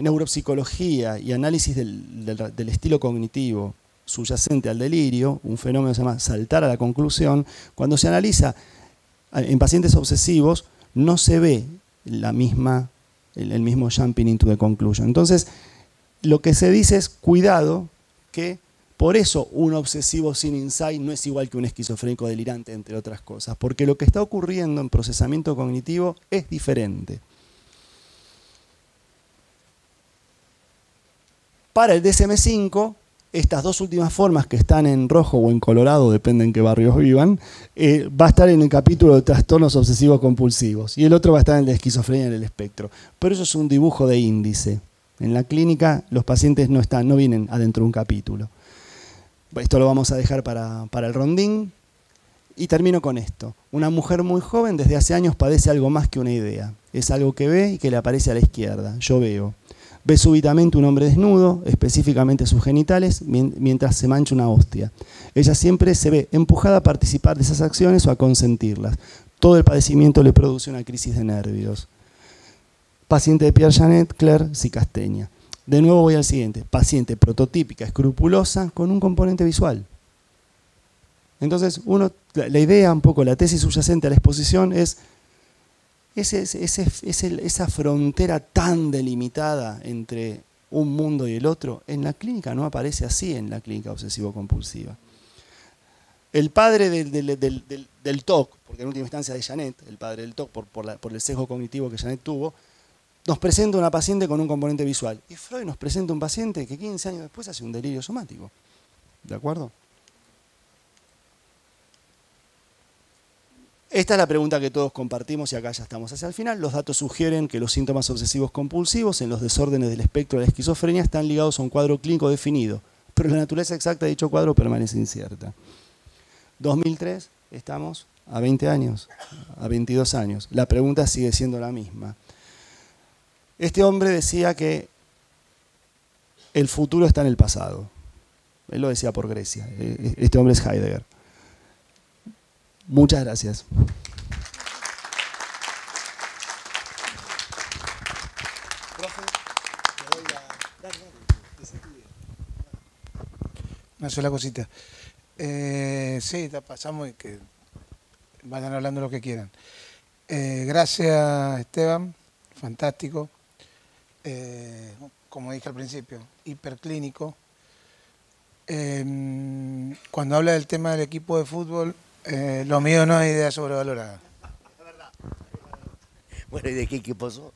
neuropsicología y análisis del estilo cognitivo subyacente al delirio, un fenómeno que se llama saltar a la conclusión, cuando se analiza en pacientes obsesivos no se ve el mismo jumping into the conclusion. Entonces, lo que se dice es cuidado, que por eso un obsesivo sin insight no es igual que un esquizofrénico delirante, entre otras cosas, porque lo que está ocurriendo en procesamiento cognitivo es diferente. Para el DSM-5, estas dos últimas formas que están en rojo o en colorado, depende en qué barrios vivan, va a estar en el capítulo de trastornos obsesivos compulsivos y el otro va a estar en el de esquizofrenia en el espectro. Pero eso es un dibujo de índice. En la clínica los pacientes no vienen adentro de un capítulo. Esto lo vamos a dejar para el rondín. Y termino con esto. Una mujer muy joven desde hace años padece algo más que una idea. Es algo que ve y que le aparece a la izquierda. Yo veo. Ve súbitamente un hombre desnudo, específicamente sus genitales, mientras se mancha una hostia. Ella siempre se ve empujada a participar de esas acciones o a consentirlas. Todo el padecimiento le produce una crisis de nervios. Paciente de Pierre Janet, Claire Cicasteña. De nuevo voy al siguiente. Paciente prototípica, escrupulosa, con un componente visual. Entonces, la idea, un poco la tesis subyacente a la exposición es esa frontera tan delimitada entre un mundo y el otro. En la clínica no aparece así, en la clínica obsesivo-compulsiva. El padre del TOC, porque en última instancia de Janet, el padre del TOC, por el sesgo cognitivo que Janet tuvo, nos presenta una paciente con un componente visual. Y Freud nos presenta un paciente que 15 años después hace un delirio somático. ¿De acuerdo? Esta es la pregunta que todos compartimos y acá ya estamos hacia el final. Los datos sugieren que los síntomas obsesivos compulsivos en los desórdenes del espectro de la esquizofrenia están ligados a un cuadro clínico definido, pero la naturaleza exacta de dicho cuadro permanece incierta. 2003, estamos a 20 años, a 22 años. La pregunta sigue siendo la misma. Este hombre decía que el futuro está en el pasado. Él lo decía por Grecia. Este hombre es Heidegger. Muchas gracias. Una sola cosita. Sí, la pasamos y que vayan hablando lo que quieran. Gracias, Esteban. Fantástico. Como dije al principio, hiperclínico. Cuando habla del tema del equipo de fútbol, lo mío no es idea sobrevalorada. Es verdad. Bueno, ¿y de qué equipo sos?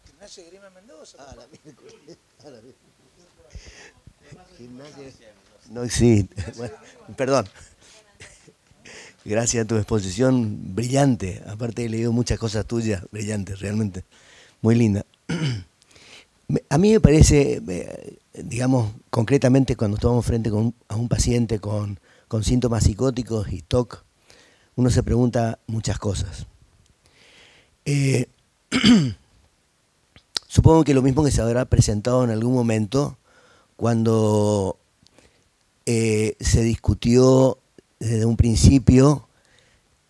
Gimnasia de Grima Mendoza. Ah, la miércoles. Gimnasia. No existe. Bueno, perdón. Gracias a tu exposición, brillante. Aparte he leído muchas cosas tuyas, brillantes, realmente. Muy linda. A mí me parece, digamos, concretamente cuando estamos frente a un paciente con síntomas psicóticos y TOC, uno se pregunta muchas cosas. Supongo que lo mismo que se habrá presentado en algún momento cuando se discutió desde un principio,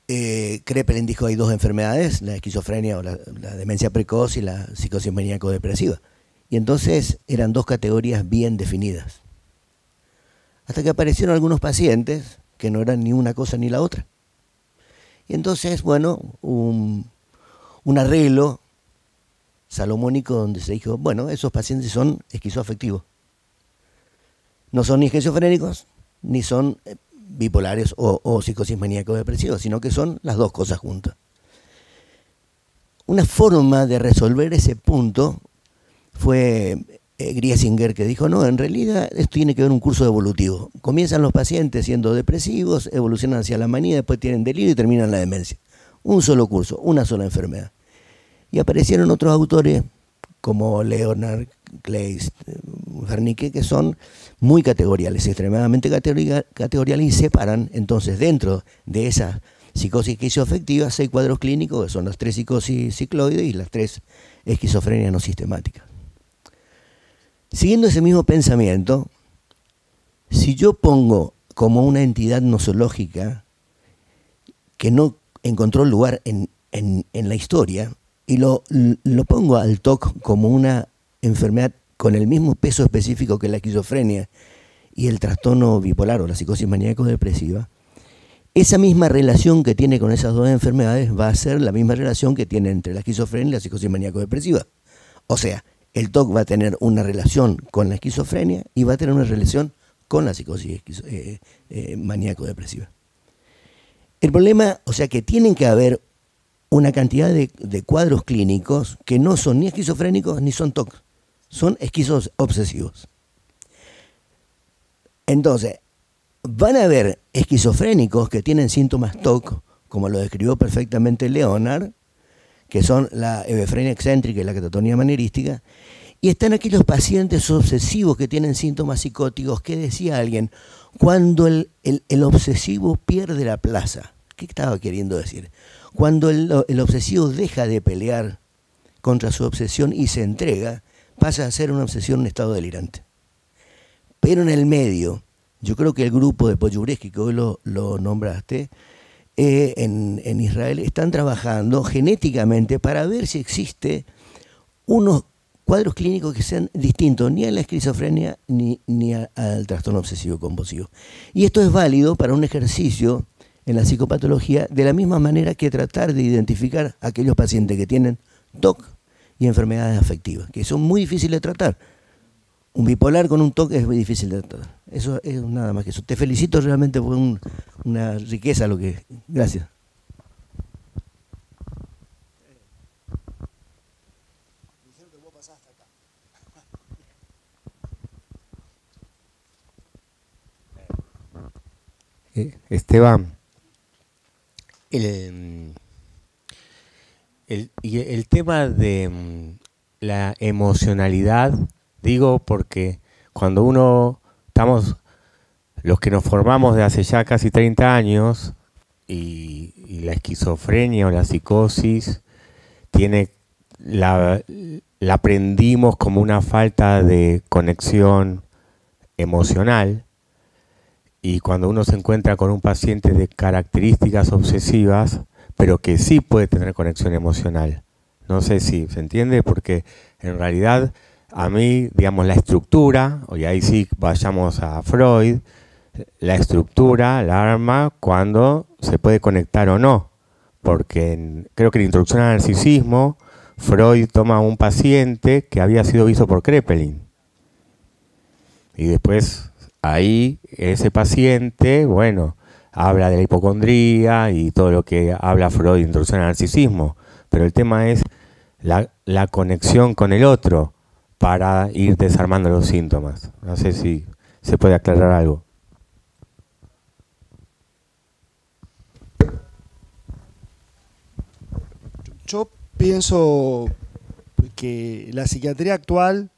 Kraepelin dijo hay dos enfermedades, la esquizofrenia o la demencia precoz y la psicosis maníaco-depresiva. Y entonces eran dos categorías bien definidas. Hasta que aparecieron algunos pacientes que no eran ni una cosa ni la otra. Y entonces, bueno, un arreglo salomónico donde se dijo, bueno, esos pacientes son esquizoafectivos. No son ni esquizofrénicos, ni son bipolares o psicosis maníaco-depresivos, sino que son las dos cosas juntas. Una forma de resolver ese punto fue Griesinger, que dijo, no, en realidad esto tiene que ver un curso evolutivo. Comienzan los pacientes siendo depresivos, evolucionan hacia la manía, después tienen delirio y terminan la demencia. Un solo curso, una sola enfermedad. Y aparecieron otros autores como Leonard, Kleist, Wernicke, que son muy categoriales, extremadamente categoriales, y separan entonces dentro de esa psicosis esquizoafectiva 6 cuadros clínicos, que son las 3 psicosis cicloides y las 3 esquizofrenias no sistemáticas. Siguiendo ese mismo pensamiento, si yo pongo como una entidad nosológica que no encontró lugar en la historia, y lo pongo al TOC como una enfermedad con el mismo peso específico que la esquizofrenia y el trastorno bipolar o la psicosis maníaco-depresiva, esa misma relación que tiene con esas dos enfermedades va a ser la misma relación que tiene entre la esquizofrenia y la psicosis maníaco-depresiva. O sea, el TOC va a tener una relación con la esquizofrenia y va a tener una relación con la psicosis maníaco-depresiva. El problema, o sea, que tienen que haber una cantidad de cuadros clínicos que no son ni esquizofrénicos ni son TOC, son esquizos obsesivos. Entonces, van a haber esquizofrénicos que tienen síntomas TOC, como lo describió perfectamente Leonard, que son la hebefrenia excéntrica y la catatonía manierística, y están aquellos pacientes obsesivos que tienen síntomas psicóticos, que decía alguien, cuando el obsesivo pierde la plaza. ¿Qué estaba queriendo decir? Cuando el obsesivo deja de pelear contra su obsesión y se entrega, pasa a ser una obsesión en estado delirante. Pero en el medio, yo creo que el grupo de Podgorski, que hoy lo nombraste, en Israel, están trabajando genéticamente para ver si existe unos cuadros clínicos que sean distintos ni a la esquizofrenia ni al trastorno obsesivo compulsivo. Y esto es válido para un ejercicio en la psicopatología, de la misma manera que tratar de identificar a aquellos pacientes que tienen TOC y enfermedades afectivas, que son muy difíciles de tratar. Un bipolar con un TOC es muy difícil de tratar. Eso es nada más que eso. Te felicito, realmente fue una riqueza lo que... Gracias. Esteban, el tema de la emocionalidad, digo porque cuando estamos, los que nos formamos de hace ya casi 30 años, y la esquizofrenia o la psicosis la aprendimos como una falta de conexión emocional. Y cuando uno se encuentra con un paciente de características obsesivas, pero que sí puede tener conexión emocional. No sé si se entiende, porque en realidad a mí, digamos, la estructura, y ahí sí vayamos a Freud, la estructura la arma cuando se puede conectar o no. Porque creo que en la introducción al narcisismo, Freud toma a un paciente que había sido visto por Kraepelin. Y después... ahí ese paciente, bueno, habla de la hipocondría y todo lo que habla Freud de introducción al narcisismo, pero el tema es la conexión con el otro para ir desarmando los síntomas. No sé si se puede aclarar algo. Yo pienso que la psiquiatría actual,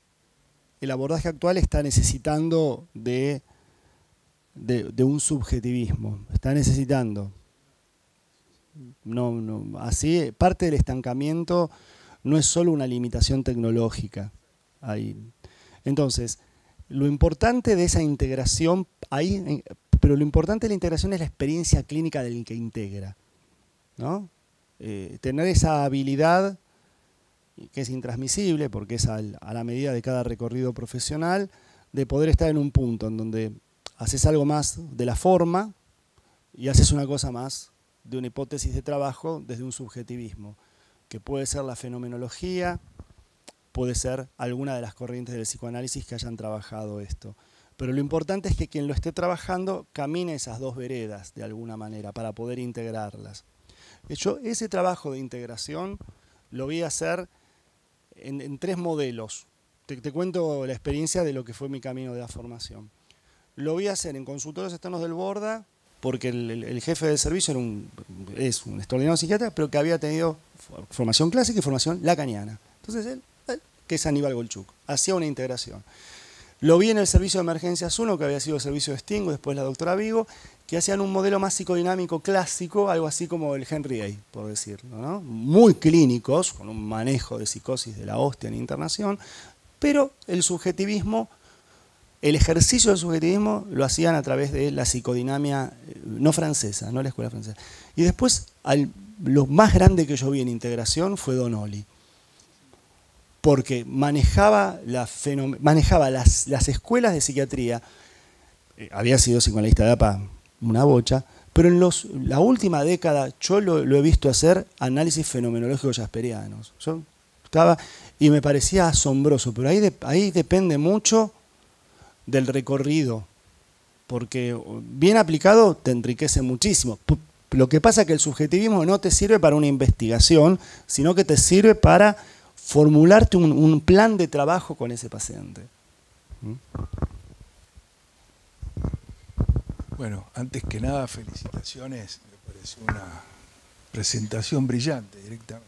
el abordaje actual está necesitando de un subjetivismo, está necesitando. Así, parte del estancamiento no es solo una limitación tecnológica. Entonces, lo importante de esa integración, pero lo importante de la integración es la experiencia clínica del que integra, ¿no? Tener esa habilidad que es intransmisible, porque es a la medida de cada recorrido profesional, de poder estar en un punto en donde haces algo más de la forma y haces una cosa más de una hipótesis de trabajo desde un subjetivismo, que puede ser la fenomenología, puede ser alguna de las corrientes del psicoanálisis que hayan trabajado esto. Pero lo importante es que quien lo esté trabajando camine esas dos veredas de alguna manera para poder integrarlas. Yo ese trabajo de integración lo voy a hacer en 3 modelos. Te cuento la experiencia de lo que fue mi camino de la formación. Lo voy a hacer en consultorios externos del Borda, porque el jefe del servicio es un extraordinario psiquiatra, pero que había tenido formación clásica y formación lacaniana. Entonces él, que es Aníbal Golchuk, hacía una integración. Lo vi en el servicio de emergencias 1, que había sido el servicio de Stingo, después la doctora Vigo, que hacían un modelo más psicodinámico clásico, algo así como el Henry A, por decirlo, ¿no? Muy clínicos, con un manejo de psicosis de la hostia en internación, pero el subjetivismo, el ejercicio del subjetivismo lo hacían a través de la psicodinamia no francesa, no la escuela francesa. Y después, lo más grande que yo vi en integración fue Donoli, porque manejaba las escuelas de psiquiatría. Había sido psicoanalista de APA una bocha, pero en la última década yo lo he visto hacer análisis fenomenológicos jasperianos. Yo estaba y me parecía asombroso, pero ahí depende mucho del recorrido, porque bien aplicado te enriquece muchísimo. Lo que pasa es que el subjetivismo no te sirve para una investigación, sino que te sirve para formularte un plan de trabajo con ese paciente. Bueno, antes que nada, felicitaciones. Me pareció una presentación brillante directamente.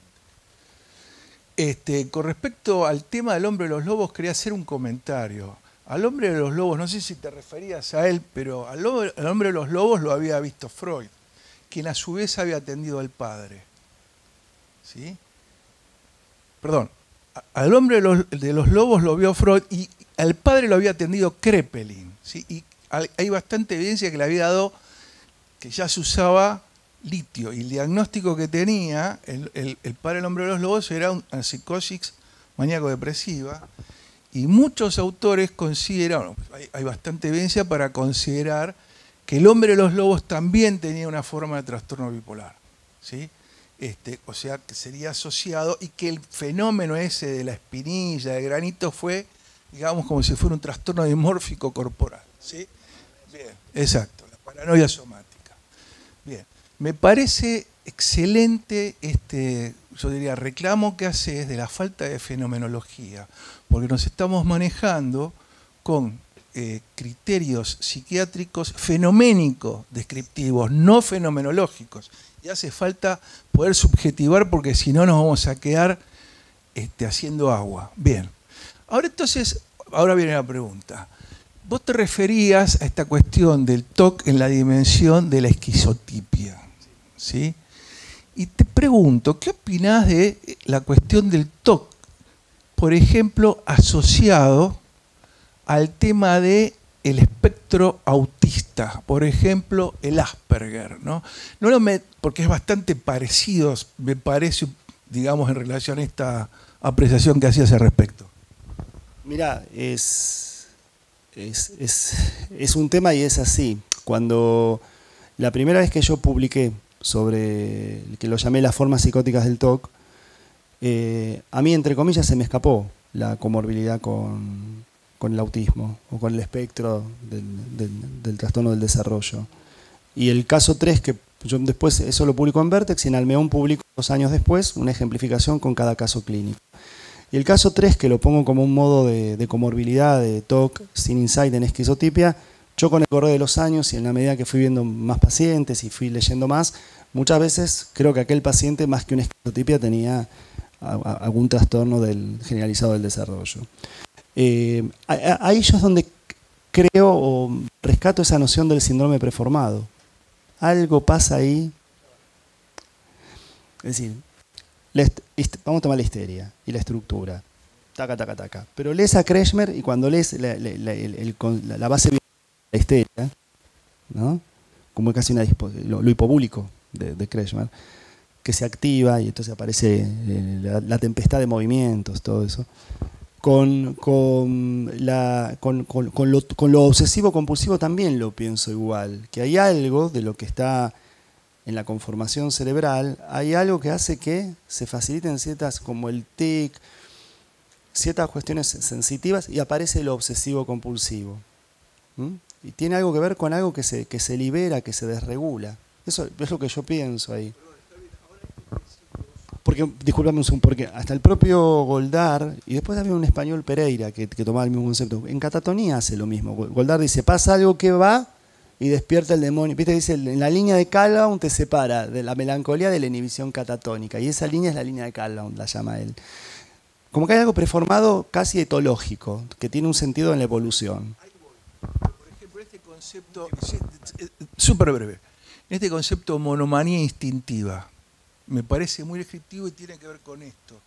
Con respecto al tema del hombre de los lobos, quería hacer un comentario. Al hombre de los lobos, no sé si te referías a él, pero al hombre de los lobos lo había visto Freud, quien a su vez había atendido al padre. ¿Sí? Perdón, al hombre de los lobos lo vio Freud y al padre lo había atendido Kraepelin. ¿Sí? Y hay bastante evidencia que le había dado que ya se usaba litio y el diagnóstico que tenía el padre del hombre de los lobos era una psicosis maníaco-depresiva. Y muchos autores consideran, hay bastante evidencia para considerar que el hombre de los lobos también tenía una forma de trastorno bipolar, ¿sí? O sea, que sería asociado y que el fenómeno ese de la espinilla, de granito, fue, digamos, como si fuera un trastorno dimórfico corporal, ¿sí? Bien, exacto, la paranoia somática. Bien, me parece excelente yo diría, reclamo que haces de la falta de fenomenología, porque nos estamos manejando con criterios psiquiátricos fenoménicos descriptivos, no fenomenológicos. Y hace falta poder subjetivar porque si no nos vamos a quedar haciendo agua. Bien. Ahora viene la pregunta. Vos te referías a esta cuestión del TOC en la dimensión de la esquizotipia, ¿sí? Y te pregunto, ¿qué opinás de la cuestión del TOC, por ejemplo, asociado al tema del espectro autista, por ejemplo, el Asperger, ¿no? Porque es bastante parecido, me parece, digamos, en relación a esta apreciación que hacías al respecto. Mirá, es un tema y es así. Cuando la primera vez que yo publiqué sobre, que lo llamé las formas psicóticas del TOC, a mí, entre comillas, se me escapó la comorbilidad con el autismo o con el espectro del trastorno del desarrollo. Y el caso 3, que yo después eso lo publicó en Vertex y en Almeón publicó 2 años después una ejemplificación con cada caso clínico. Y el caso 3, que lo pongo como un modo de comorbilidad, de TOC sin insight en esquizotipia, yo con el correr de los años y en la medida que fui viendo más pacientes y fui leyendo más, Muchas veces creo que aquel paciente, más que una esquizotipia, tenía algún trastorno generalizado del desarrollo. Ahí yo es donde creo o rescato esa noción del síndrome preformado. Algo pasa ahí. Es decir, vamos a tomar la histeria y la estructura. Taca, taca, taca. Pero lees a Kretschmer y cuando lees la base de la histeria, ¿no? Como casi lo hipobúlico de Kretschmer, que se activa y entonces aparece la tempestad de movimientos, todo eso. Con lo obsesivo compulsivo también lo pienso igual, que hay algo de lo que está en la conformación cerebral, hay algo que hace que se faciliten ciertas, como el tic, ciertas cuestiones sensitivas y aparece lo obsesivo compulsivo. Y tiene algo que ver con algo que se libera, que se desregula. Eso es lo que yo pienso ahí. Porque, discúlpame un segundo, porque hasta el propio Goldar, y después había un español, Pereira, que tomaba el mismo concepto. En catatonía hace lo mismo. Goldar dice, pasa algo que va y despierta el demonio. Viste, dice, en la línea de Calhoun te separa de la melancolía de la inhibición catatónica. Y esa línea es la línea de Calhoun, la llama él. Como que hay algo preformado casi etológico, que tiene un sentido en la evolución. Por ejemplo, este concepto, súper breve, este concepto monomanía instintiva, me parece muy descriptivo y tiene que ver con esto,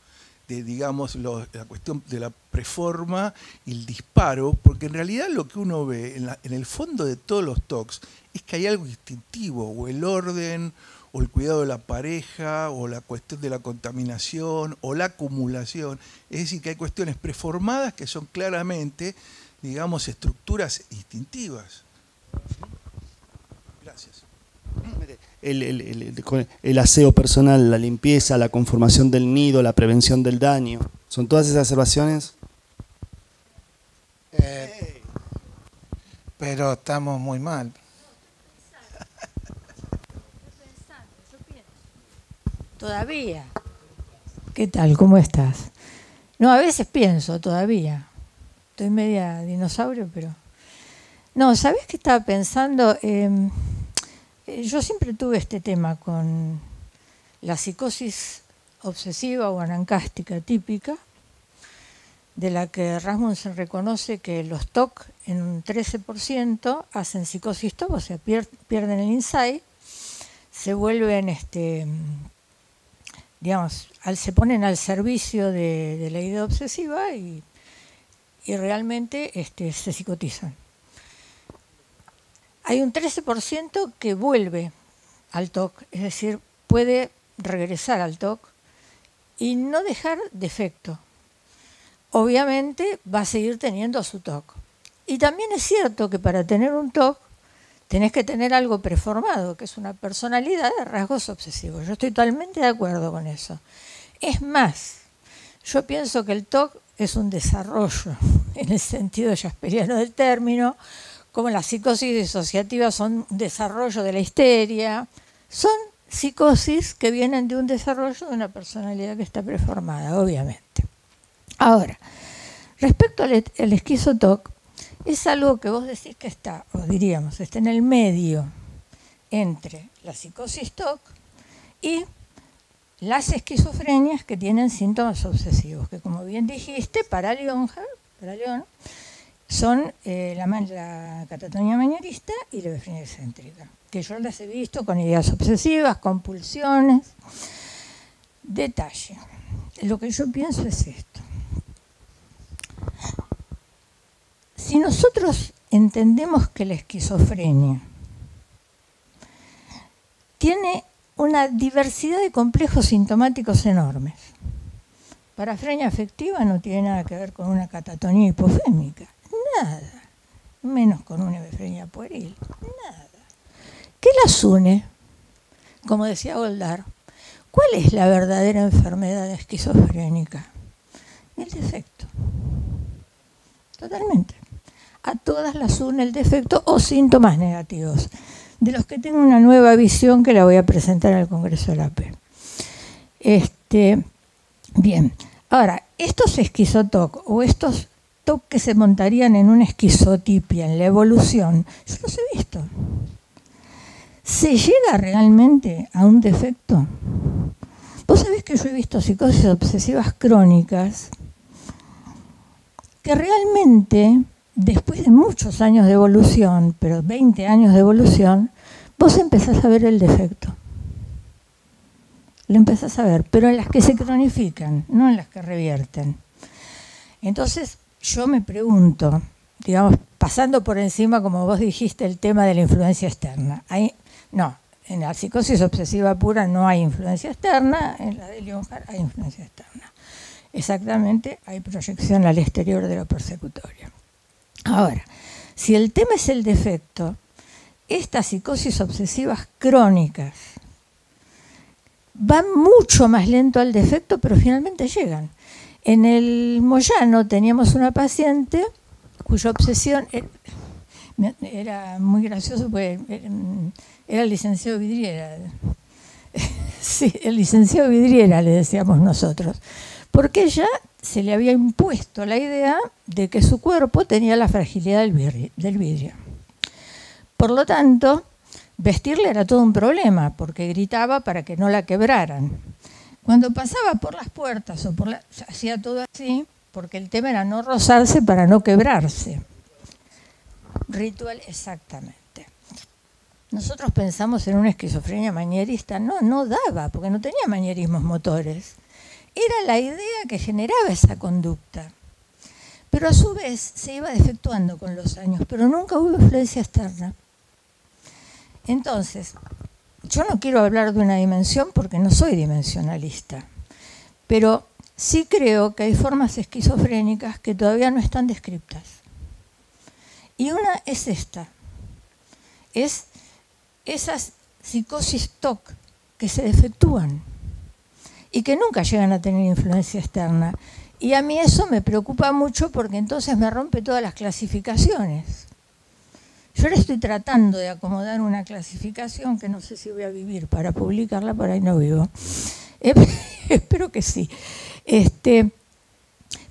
de, digamos, la cuestión de la preforma y el disparo, porque en realidad lo que uno ve en el fondo de todos los TOCs es que hay algo instintivo, o el orden, o el cuidado de la pareja, o la cuestión de la contaminación, o la acumulación. Es decir, que hay cuestiones preformadas que son claramente, digamos, estructuras instintivas. Gracias. El aseo personal, la limpieza, la conformación del nido, la prevención del daño. ¿Son todas esas observaciones? Pero estamos muy mal. Todavía. ¿Qué tal? ¿Cómo estás? No, a veces pienso todavía. Estoy media dinosaurio, pero... No, ¿sabés qué estaba pensando? Yo siempre tuve este tema con la psicosis obsesiva o anancástica típica, de la que Rasmussen reconoce que los TOC en un 13% hacen psicosis TOC, o sea, pierden el insight, se vuelven, digamos, se ponen al servicio de la idea obsesiva y realmente se psicotizan. Hay un 13% que vuelve al TOC, es decir, puede regresar al TOC y no dejar defecto. Obviamente va a seguir teniendo su TOC. Y también es cierto que para tener un TOC tenés que tener algo preformado, que es una personalidad de rasgos obsesivos. Yo estoy totalmente de acuerdo con eso. Es más, yo pienso que el TOC es un desarrollo, en el sentido jasperiano del término, como las psicosis disociativas son un desarrollo de la histeria, son psicosis que vienen de un desarrollo de una personalidad que está preformada, obviamente. Ahora, respecto al esquizo-TOC, es algo que vos decís que está, o diríamos, está en el medio entre la psicosis TOC y las esquizofrenias que tienen síntomas obsesivos, que como bien dijiste, para León, son la catatonia manierista y la hebefrenia excéntrica, que yo las he visto con ideas obsesivas, compulsiones. Detalle. Lo que yo pienso es esto. Si nosotros entendemos que la esquizofrenia tiene una diversidad de complejos sintomáticos enormes, parafrenia afectiva no tiene nada que ver con una catatonía hipofémica. Nada, menos con una hebefrenia pueril, nada. ¿Qué las une? Como decía Goldar, ¿cuál es la verdadera enfermedad esquizofrénica? El defecto. Totalmente. A todas las une el defecto o síntomas negativos, de los que tengo una nueva visión que la voy a presentar al Congreso de la AP. Bien, ahora, estos esquizotoc o estos TOC que se montarían en una esquizotipia, en la evolución, yo los he visto. ¿Se llega realmente a un defecto? Vos sabés que yo he visto psicosis obsesivas crónicas que realmente, después de muchos años de evolución, pero 20 años de evolución, vos empezás a ver el defecto. Lo empezás a ver, pero en las que se cronifican, no en las que revierten. Entonces, yo me pregunto, digamos, pasando por encima, como vos dijiste, el tema de la influencia externa. No, en la psicosis obsesiva pura no hay influencia externa, en la de Leonhardt hay influencia externa. Exactamente, hay proyección al exterior de lo persecutorio. Ahora, si el tema es el defecto, estas psicosis obsesivas crónicas van mucho más lento al defecto, pero finalmente llegan. En el Moyano teníamos una paciente cuya obsesión era muy gracioso, porque era el licenciado Vidriera. Sí, el licenciado Vidriera le decíamos nosotros, porque ella se le había impuesto la idea de que su cuerpo tenía la fragilidad del vidrio. Por lo tanto, vestirle era todo un problema, porque gritaba para que no la quebraran. Cuando pasaba por las puertas o hacía todo así, porque el tema era no rozarse para no quebrarse. Ritual, exactamente. Nosotros pensamos en una esquizofrenia manierista. No daba, porque no tenía manierismos motores. Era la idea que generaba esa conducta. Pero a su vez se iba defectuando con los años, pero nunca hubo influencia externa. Entonces, yo no quiero hablar de una dimensión porque no soy dimensionalista, pero sí creo que hay formas esquizofrénicas que todavía no están descritas. Y una es esta, es esas psicosis TOC que se defectúan y que nunca llegan a tener influencia externa. Y a mí eso me preocupa mucho porque entonces me rompe todas las clasificaciones. Yo ahora estoy tratando de acomodar una clasificación que no sé si voy a vivir para publicarla, por ahí no vivo. Espero que sí.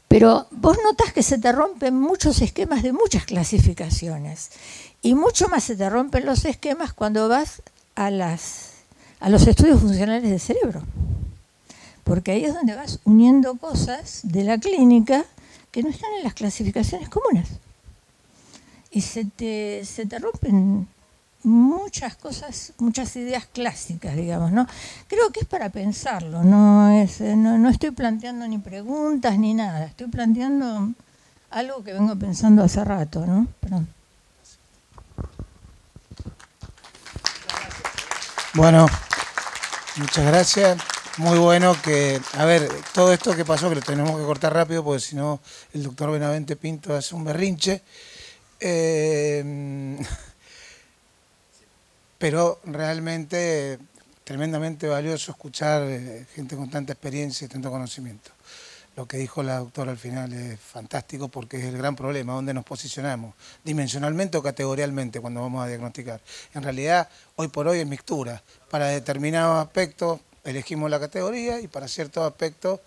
Pero vos notás que se te rompen muchos esquemas de muchas clasificaciones. Y mucho más se te rompen los esquemas cuando vas a los estudios funcionales del cerebro. Porque ahí es donde vas uniendo cosas de la clínica que no están en las clasificaciones comunes. Y se te rompen muchas cosas, muchas ideas clásicas, digamos, ¿no? Creo que es para pensarlo, no estoy planteando ni preguntas ni nada, estoy planteando algo que vengo pensando hace rato, ¿no? Perdón. Bueno, muchas gracias. Muy bueno que, a ver, todo esto que pasó, que lo tenemos que cortar rápido, porque si no el doctor Benavente Pinto hace un berrinche. Pero realmente tremendamente valioso escuchar gente con tanta experiencia y tanto conocimiento. Lo que dijo la doctora al final es fantástico porque es el gran problema, dónde nos posicionamos, dimensionalmente o categorialmente cuando vamos a diagnosticar. En realidad, hoy por hoy es mixtura. Para determinados aspectos elegimos la categoría y para ciertos aspectos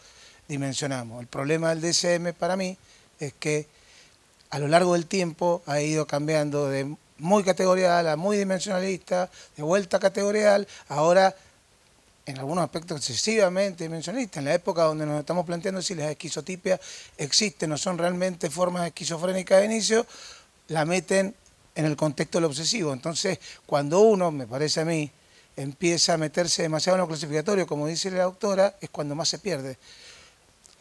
dimensionamos. El problema del DSM para mí es que a lo largo del tiempo ha ido cambiando de muy categorial a muy dimensionalista, de vuelta categorial, ahora en algunos aspectos excesivamente dimensionalista. En la época donde nos estamos planteando si las esquizotipias existen o son realmente formas esquizofrénicas de inicio, la meten en el contexto del obsesivo. Entonces, cuando uno, me parece a mí, empieza a meterse demasiado en lo clasificatorio, como dice la doctora, es cuando más se pierde.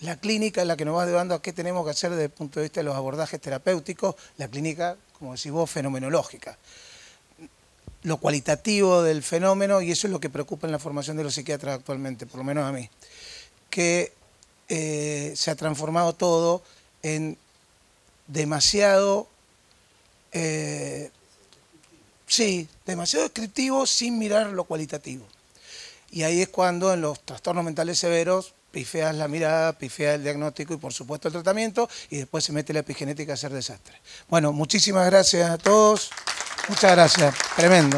La clínica es la que nos va llevando a qué tenemos que hacer desde el punto de vista de los abordajes terapéuticos, la clínica, como decís vos, fenomenológica. Lo cualitativo del fenómeno, y eso es lo que preocupa en la formación de los psiquiatras actualmente, por lo menos a mí, que se ha transformado todo en demasiado, demasiado descriptivo sin mirar lo cualitativo. Y ahí es cuando en los trastornos mentales severos pifeas la mirada, pifeas el diagnóstico y por supuesto el tratamiento y después se mete la epigenética a hacer desastre. Bueno, muchísimas gracias a todos. Muchas gracias. Tremendo.